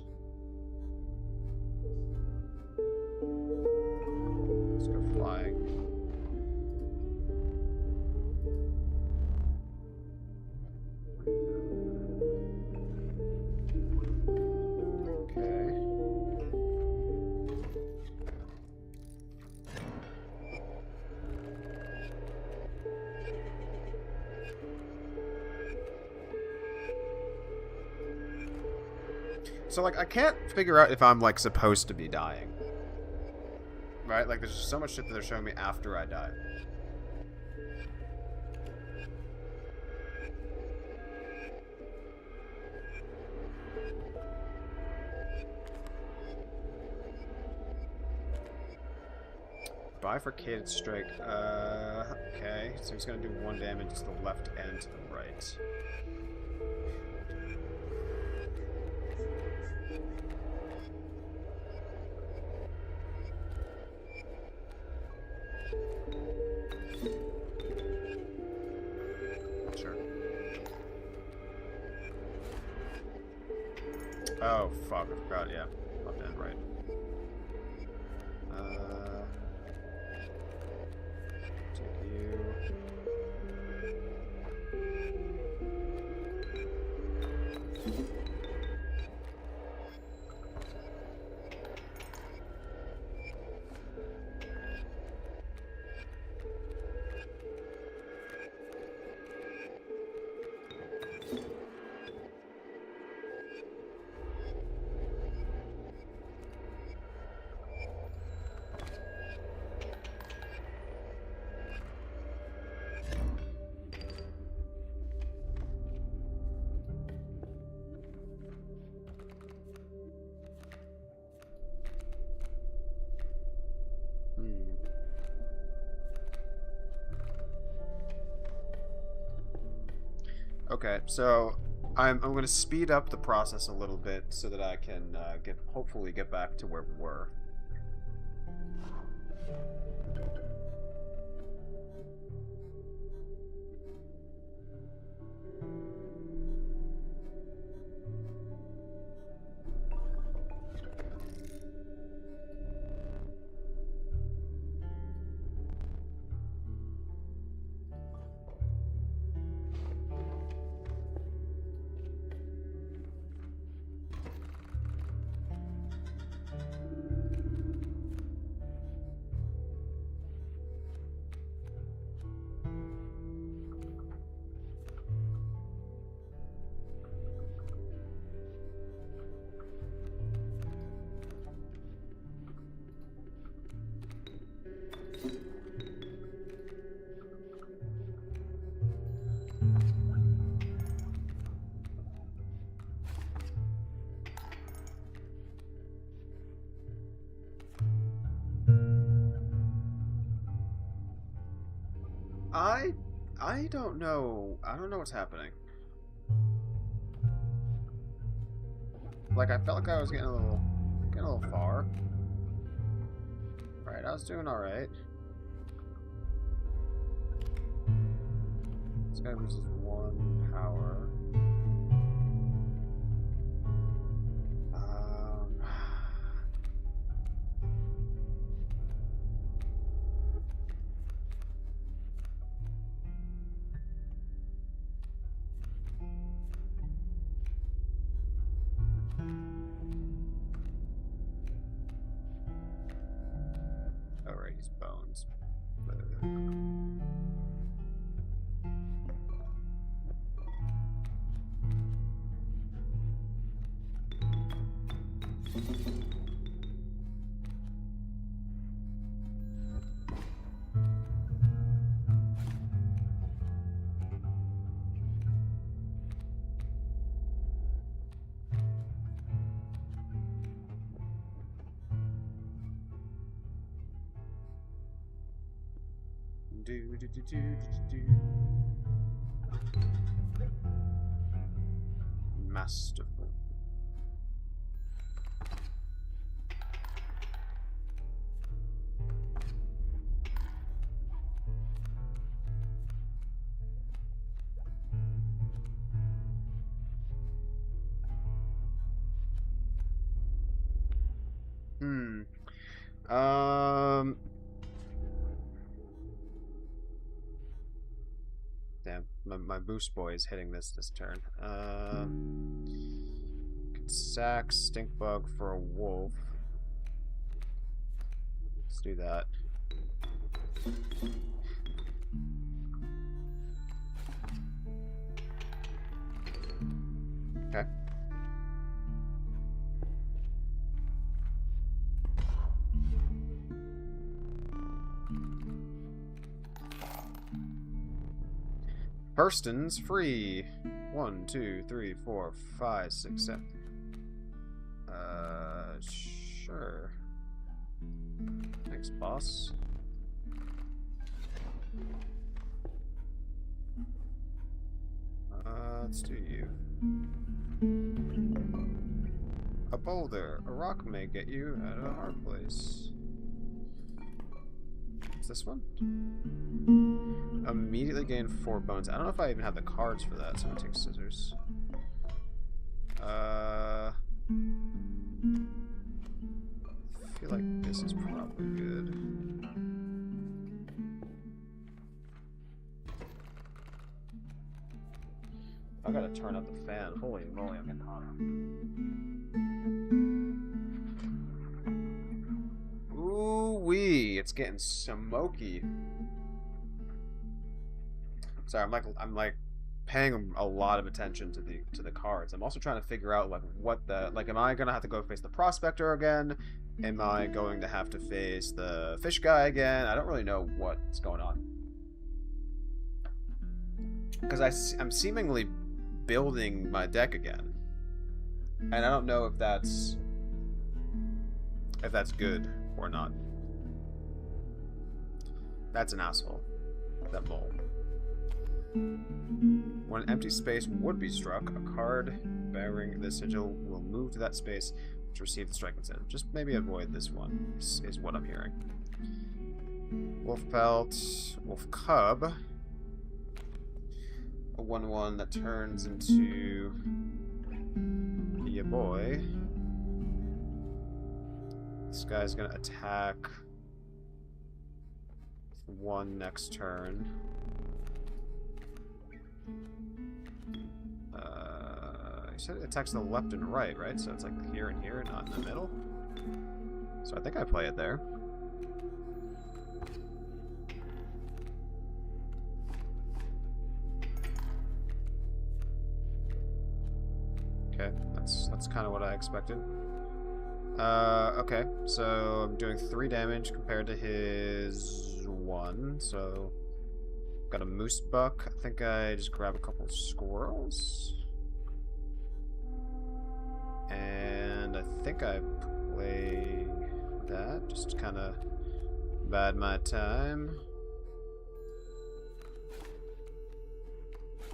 Let's go flying. Okay. So, like, I can't figure out if I'm, like, supposed to be dying. Right? Like, there's just so much shit that they're showing me after I die. Bifurcated strike. Okay. So he's gonna do 1 damage to the left and to the right. Sure. Oh, fuck. I forgot, yeah. Left and right. Take you. Okay, so I'm going to speed up the process a little bit so that I can hopefully get back to where we were. I don't know. I don't know what's happening. Like, I felt like I was getting a little far. Right, I was doing all right. This guy loses 1 power. Alright, he's bones. Do, do, do, do, do, do. Masterful. Damn, my boost boy is hitting this turn. Could sack stink bug for a wolf. Let's do that. Okay. Hurston's free. 1, 2, 3, 4, 5, 6, 7. Sure. Thanks, boss. Let's do you. A boulder. A rock may get you at a hard place. What's this one? Immediately gain 4 bones. I don't know if I even have the cards for that, so I'm gonna take scissors. I feel like this is probably good. I gotta turn up the fan. Holy moly, I'm getting hotter. Ooh-wee, it's getting smoky. Sorry, I'm like paying a lot of attention to the cards. I'm also trying to figure out like what the am I gonna have to go face the prospector again? Am I going to have to face the fish guy again? I don't really know what's going on. Because I'm seemingly building my deck again, and I don't know if that's good or not. That's an asshole. That mole. When an empty space would be struck, a card bearing this sigil will move to that space to receive the strike instead. Just maybe avoid this one, is what I'm hearing. Wolf pelt, wolf cub. A 1/1 that turns into ya boy. This guy's gonna attack 1 next turn. You said it attacks the left and right, right? So it's like here and here, not in the middle. So I think I play it there. Okay, that's kind of what I expected. Okay, so I'm doing 3 damage compared to his 1. So got a moose buck. I think I just grab a couple squirrels. And I think I play that, just to kind of bide my time.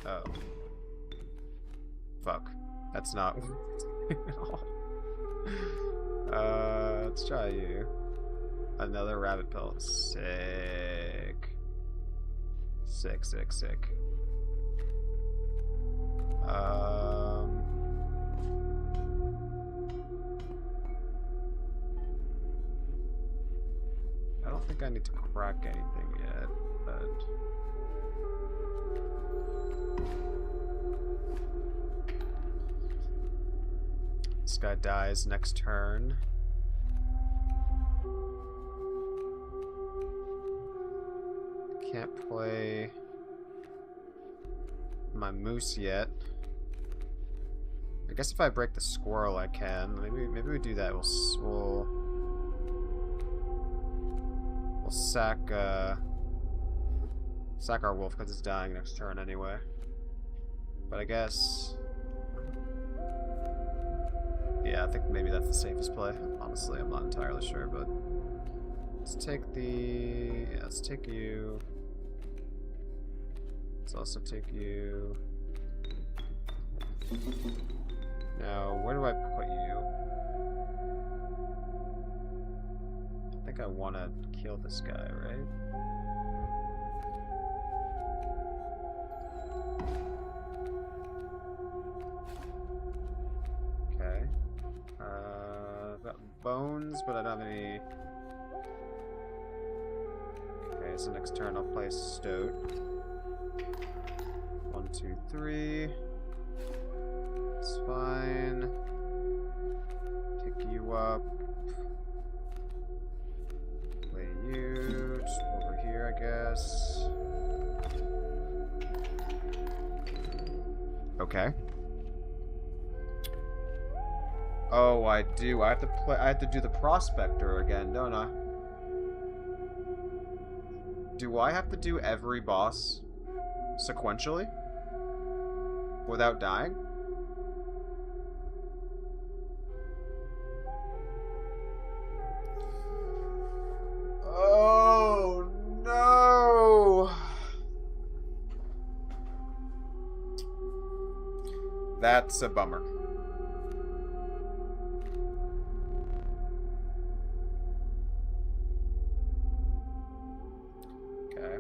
Oh. Fuck. That's not... let's try you. Another rabbit pelt. Sick. Sick, sick, sick. I don't think I need to crack anything yet, but... This guy dies next turn. Can't play my moose yet. I guess if I break the squirrel, I can. Maybe we do that. We'll sack our wolf because it's dying next turn anyway. But I guess, yeah, I think maybe that's the safest play. Honestly, I'm not entirely sure, but let's take the let's take you. Let's also take you. Now, where do I put you? I think I want to kill this guy, right? Okay. I've got bones, but I don't have any. Okay, so next turn I'll play Stoat. 1, 2, 3. It's fine. Pick you up. Play you. Just over here, I guess. Okay. Oh, I do. I have to play. I have to do the Prospector again, don't I? Do I have to do every boss sequentially without dying? Oh no! That's a bummer. Okay.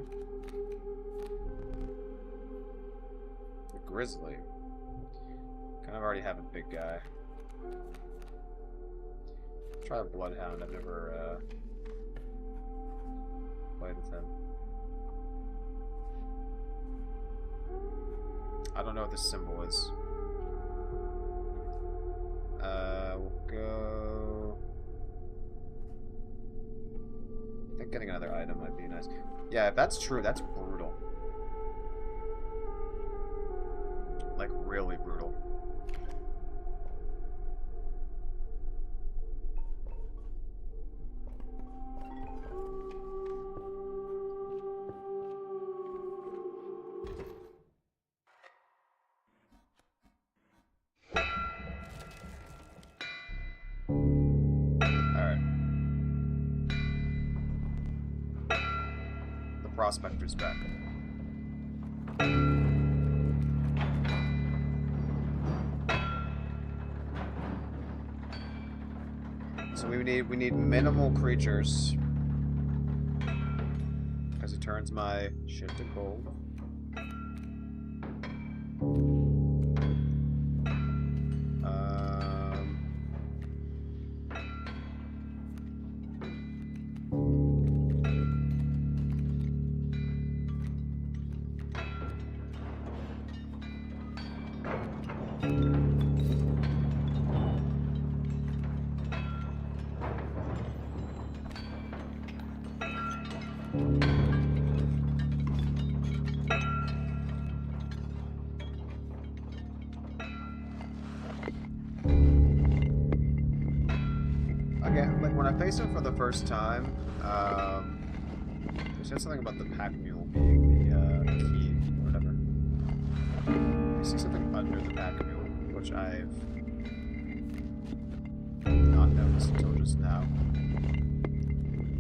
The Grizzly. Kind of already have a big guy. Try a Bloodhound. I've never played with him. I don't know what this symbol is. We'll go. I think getting another item might be nice. Yeah, if that's true, that's brutal. Like, really brutal. Prospector's back. So we need minimal creatures because it turns my shit to gold. Again, like when I face him for the first time, they said something about the pack mule being the key or whatever. I see something under the pack mule, which I've not noticed until just now.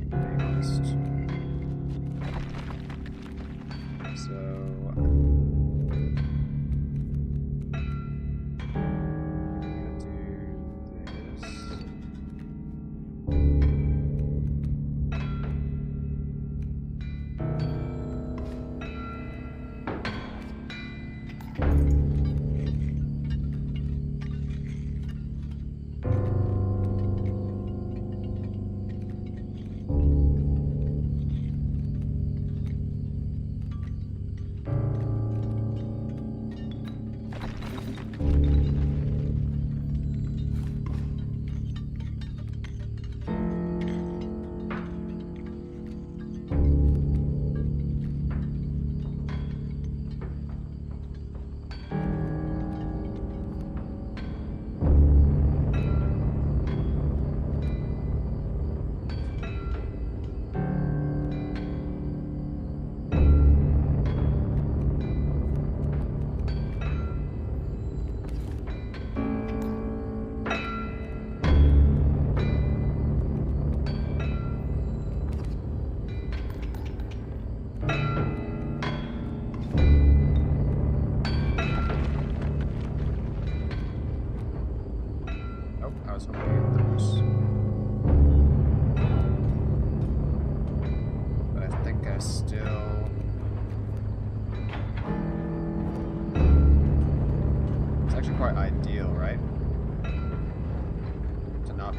Being honest. So.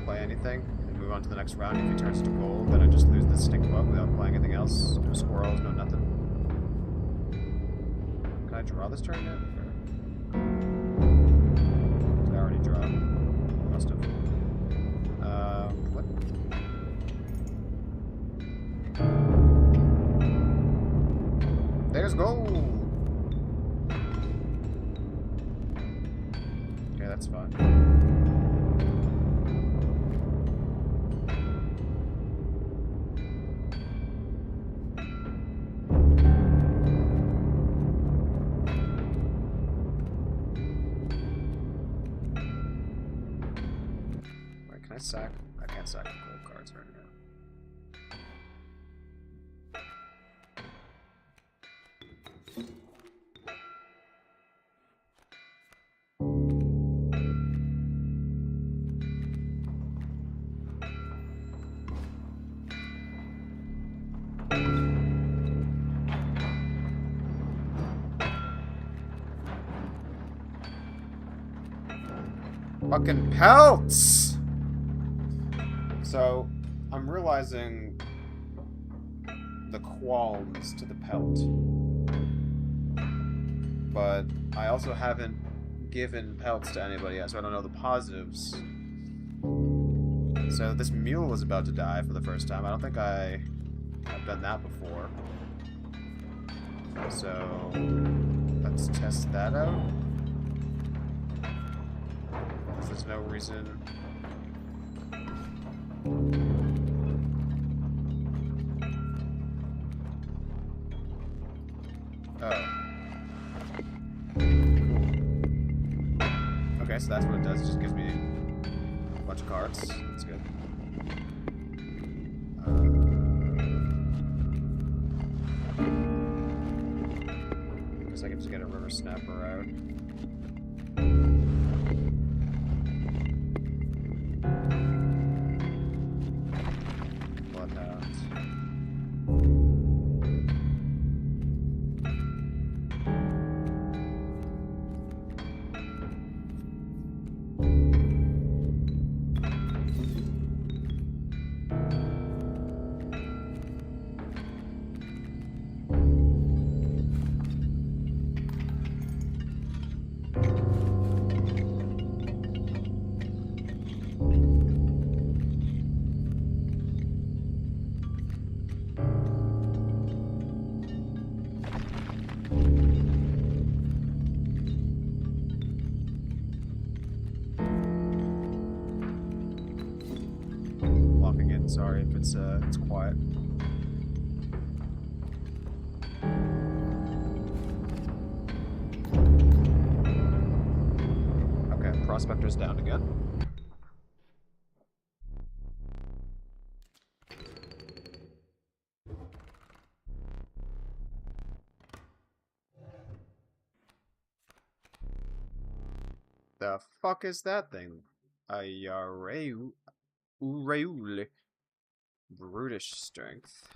play anything and move on to the next round. If he turns to gold, then I just lose the stink bug without playing anything else. No squirrels, no nothing. Can I draw this turn yet? Or... Did I already draw? Must have. What? There's gold! Okay, that's fine. Wait, can I sack? I can't sack the gold cards right now. Fucking pelts! So, I'm realizing the qualms to the pelt. But I also haven't given pelts to anybody yet, so I don't know the positives. So this mule is about to die for the first time. I don't think I've done that before. So, let's test that out. There's no reason. Oh. Okay, so that's what it does. It just gives me a bunch of cards. That's good. Guess I can just get a river snapper out. Sorry if it's quiet. Okay, Prospector's down again. The fuck is that thing? Ayareule. Brutish strength.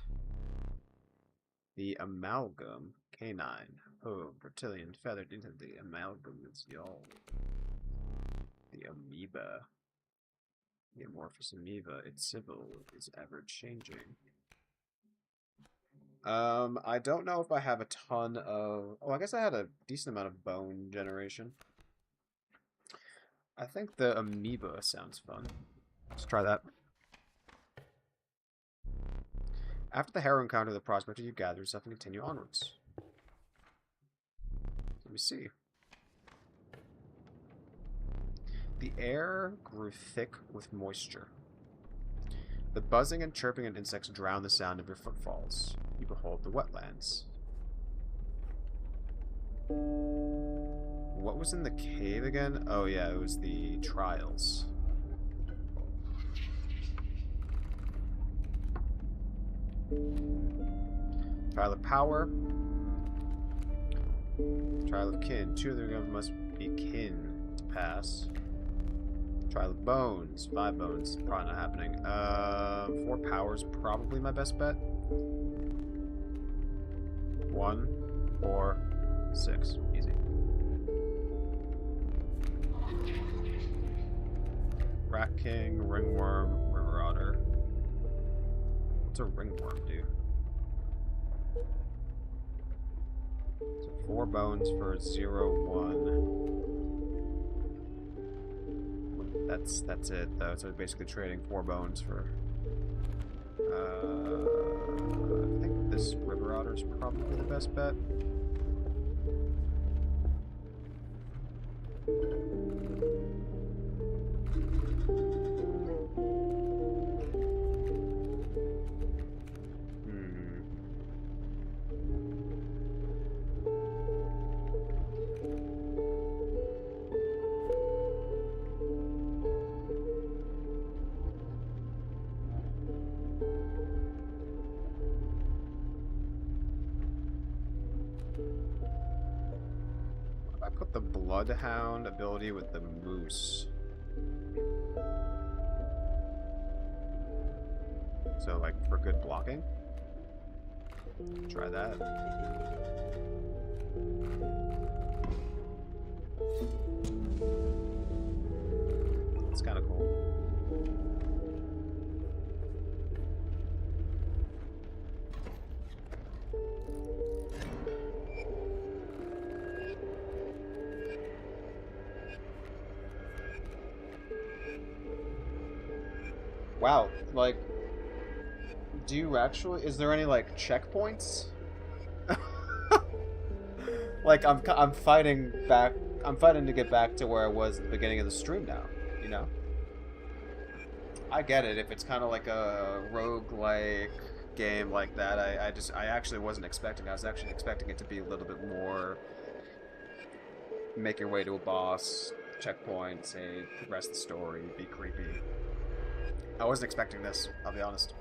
The amalgam. Canine. Oh, Bertillion feathered into the amalgam is y'all. The amoeba. The amorphous amoeba. Its civil is ever changing. I don't know if I have a ton of... Oh, I guess I had a decent amount of bone generation. I think the amoeba sounds fun. Let's try that. After the harrow encounter of the prospector, you gather yourself and continue onwards. Let me see. The air grew thick with moisture. The buzzing and chirping of insects drown the sound of your footfalls. You behold the wetlands. What was in the cave again? Oh yeah, it was the trials. Trial of power. Trial of kin. 2 of them must be kin to pass. Trial of bones. 5 bones. Probably not happening. 4 powers. Probably my best bet. 1, 4, 6. Easy. Rat King, Ringworm, River Otter. What's a ringworm do? So 4 bones for 0-1. That's it though. So basically trading 4 bones for. I think this River Otter is probably the best bet. I put the Bloodhound ability with the Moose. So, like, for good blocking? Try that. It's kind of cool. Wow, like, do you actually, is there any, like, checkpoints? Like, I'm fighting back, I'm fighting to get back to where I was at the beginning of the stream now, you know? I get it, if it's kind of like a roguelike game like that, I actually wasn't expecting, I was actually expecting it to be a little bit more, make your way to a boss, checkpoint, say, progress the story, be creepy. I wasn't expecting this, I'll be honest.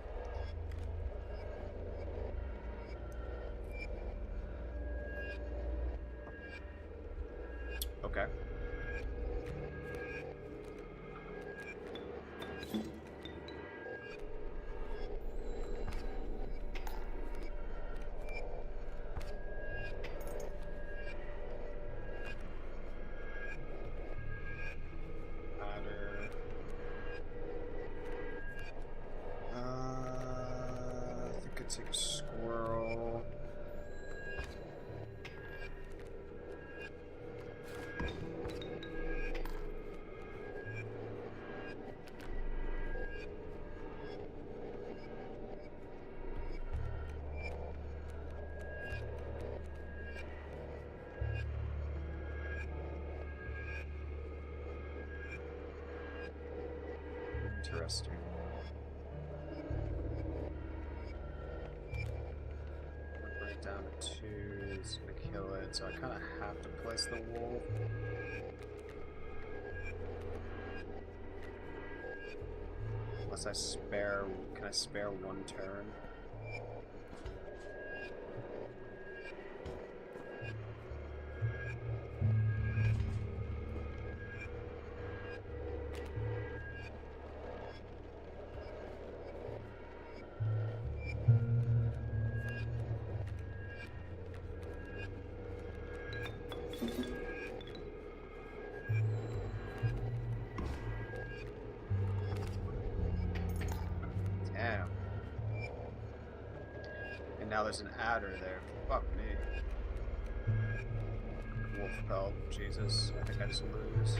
Okay. Take a squirrel. Interesting. Down to 2 is gonna kill it, so I kind of have to place the wolf. Unless I spare, can I spare 1 turn? Damn. And now there's an adder there. Fuck me. Wolf pelt. Jesus. I think I just lose.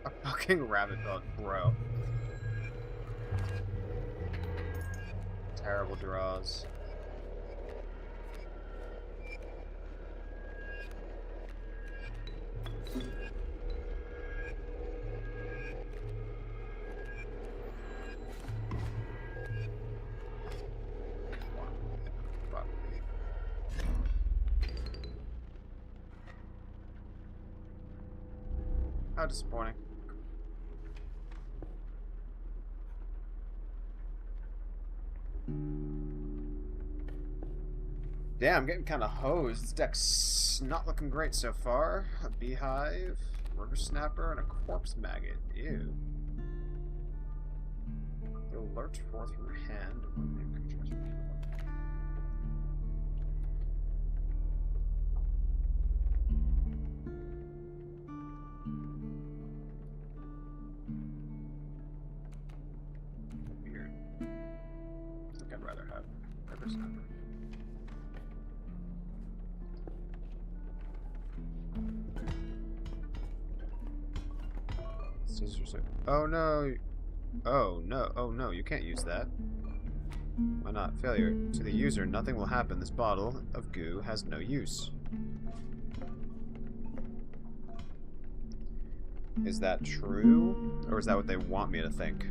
A fucking rabbit belt, bro. Terrible draws. How disappointing. Damn, I'm getting kind of hosed. This deck's not looking great so far. A beehive, murder snapper, and a corpse maggot. Ew. You'll lurch forth from your hand when the creatures are weird. I think I'd rather have murder snapper. Oh no! Oh no! Oh no! You can't use that. Why not? Failure. To the user, nothing will happen. This bottle of goo has no use. Is that true? Or is that what they want me to think?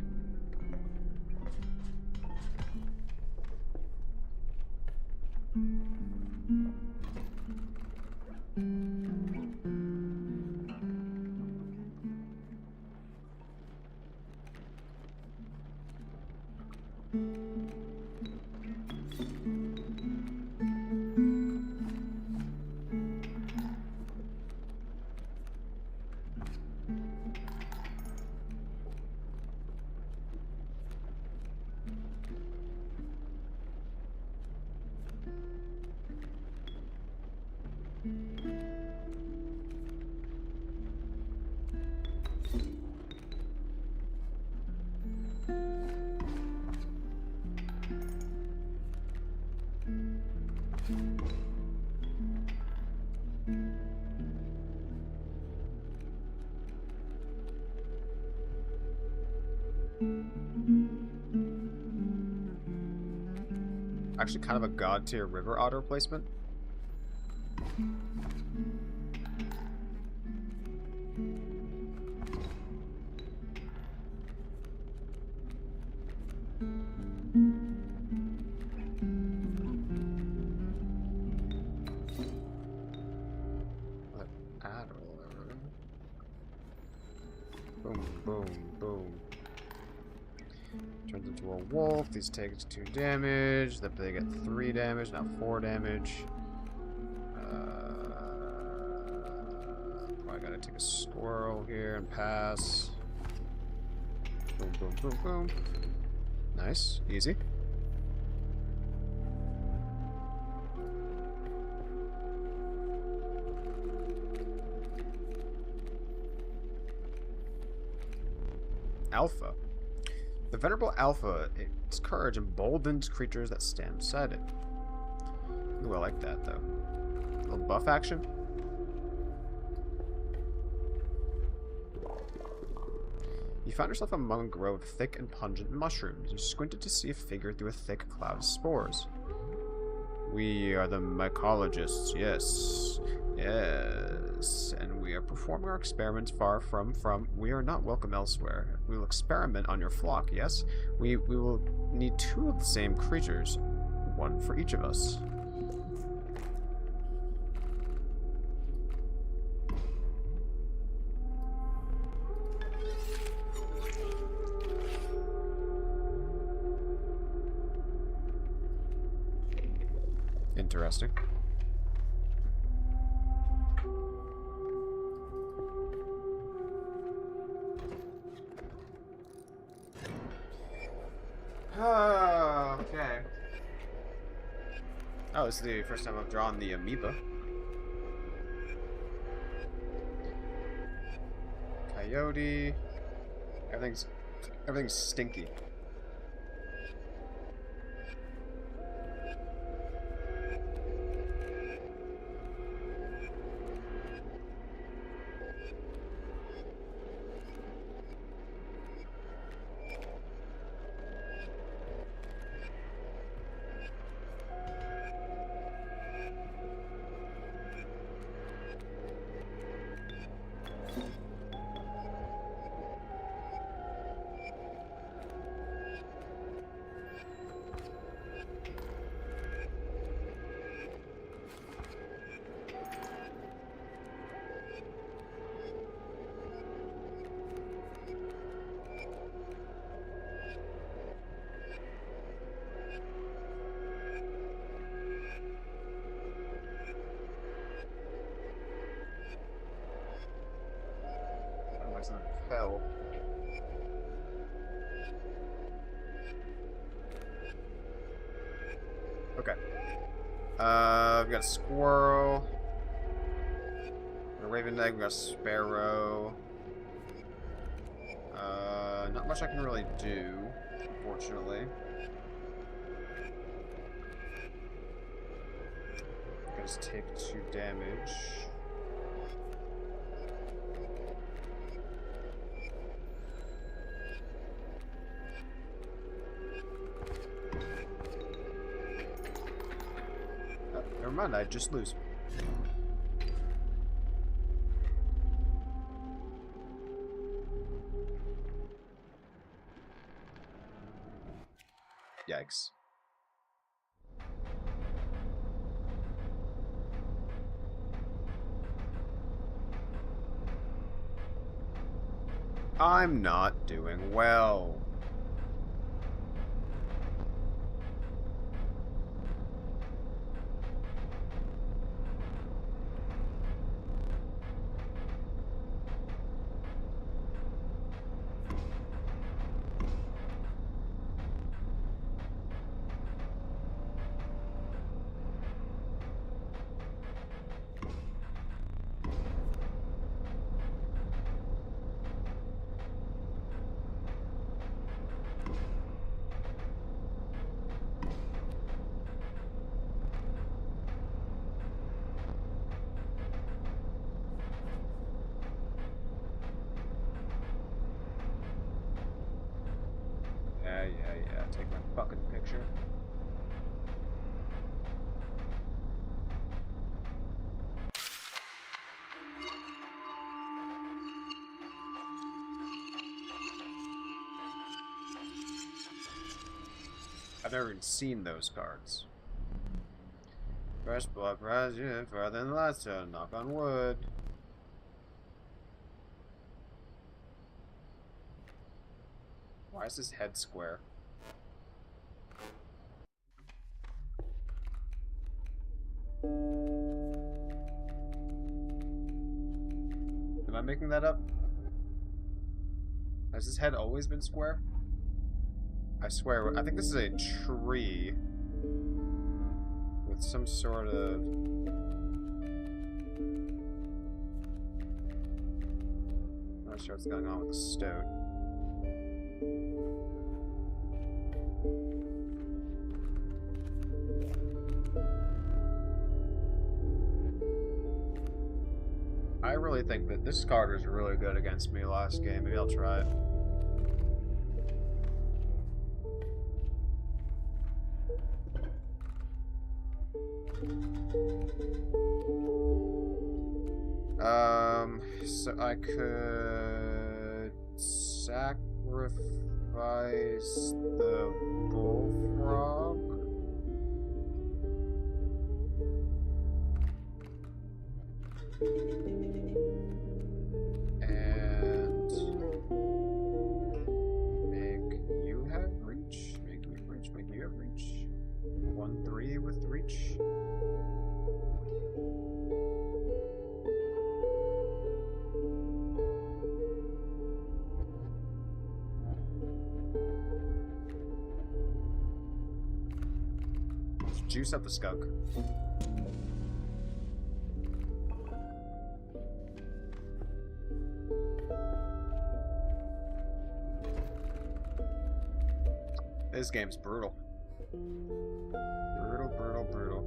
Actually kind of a god tier river otter replacement. Boom, boom, boom. Turns into a wolf. These take 2 damage. Then they get 3 damage. Now 4 damage. Probably gotta take a squirrel here and pass. Boom, boom, boom, boom. Nice. Easy. Alpha. The Venerable Alpha, its courage emboldens creatures that stand beside it. Ooh, I like that, though. A little buff action. You found yourself among a grove of thick and pungent mushrooms. You squinted to see a figure through a thick cloud of spores. We are the mycologists, yes. Yes, and we are performing our experiments far from. We are not welcome elsewhere. We will experiment on your flock, yes? We will need 2 of the same creatures, 1 for each of us. Interesting. Okay. Oh, this is the first time I've drawn the amoeba. Coyote. Everything's stinky. noise and then fell. Okay. We've got a squirrel. A raven egg, we got a sparrow. Not much I can really do, unfortunately. I just take 2 damage. Oh, never mind, I just lose. Yikes. I'm not doing well. Yeah. Take my fucking picture. I've never even seen those cards. Fresh blood rise you further than the last turn. Knock on wood. Why is his head square? Am I making that up? Has his head always been square? I swear, I think this is a tree with some sort of... I'm not sure what's going on with the stoat. I really think that this card was really good against me last game. Maybe I'll try it. So I could sacrifice the bullfrog. And make you have reach. Make me reach. Make you have reach. 1/3 with reach. Juice up the skunk. This game's brutal. Brutal.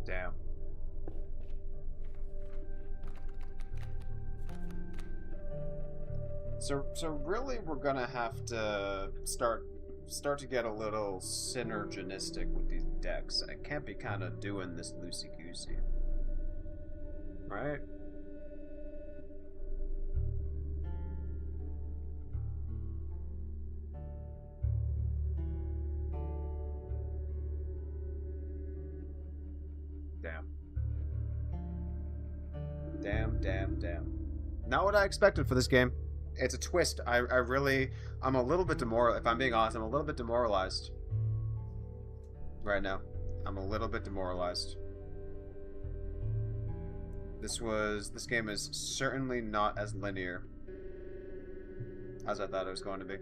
Damn. So really we're gonna have to start to get a little synergistic with these decks. I can't be kind of doing this loosey-goosey. Right? Damn. Damn. Not what I expected for this game. It's a twist. I'm a little bit demoralized. If I'm being honest, I'm a little bit demoralized right now. I'm a little bit demoralized. This game is certainly not as linear as I thought it was going to be.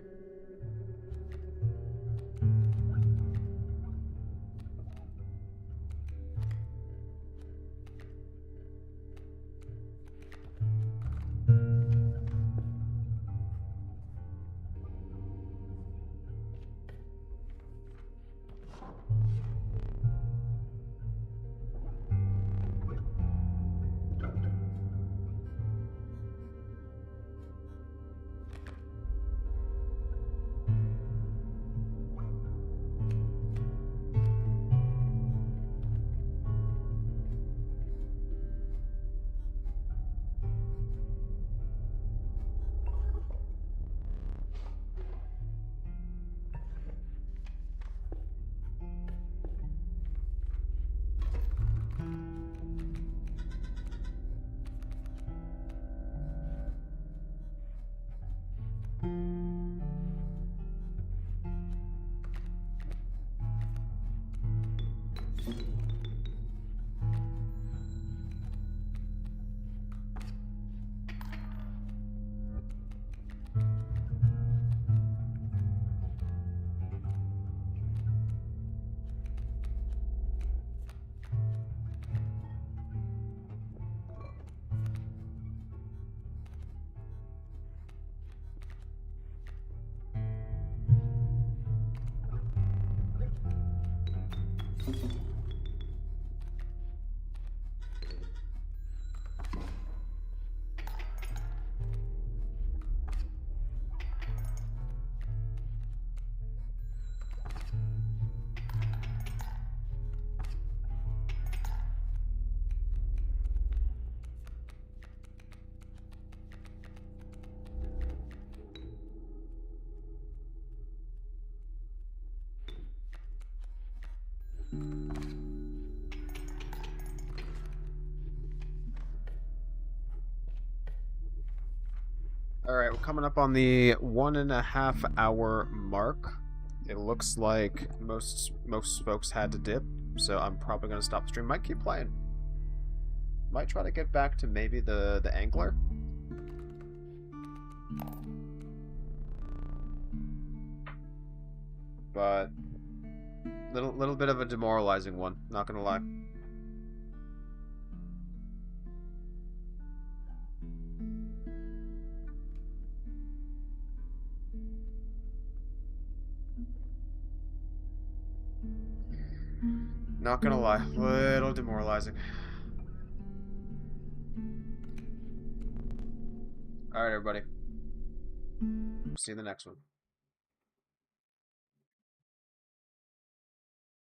Alright, we're coming up on the 1.5 hour mark. It looks like most folks had to dip, so I'm probably going to stop the stream. Might keep playing. Might try to get back to maybe the angler. But little bit of a demoralizing one, not gonna lie. Not gonna lie, little demoralizing. Alright, everybody. See you in the next one.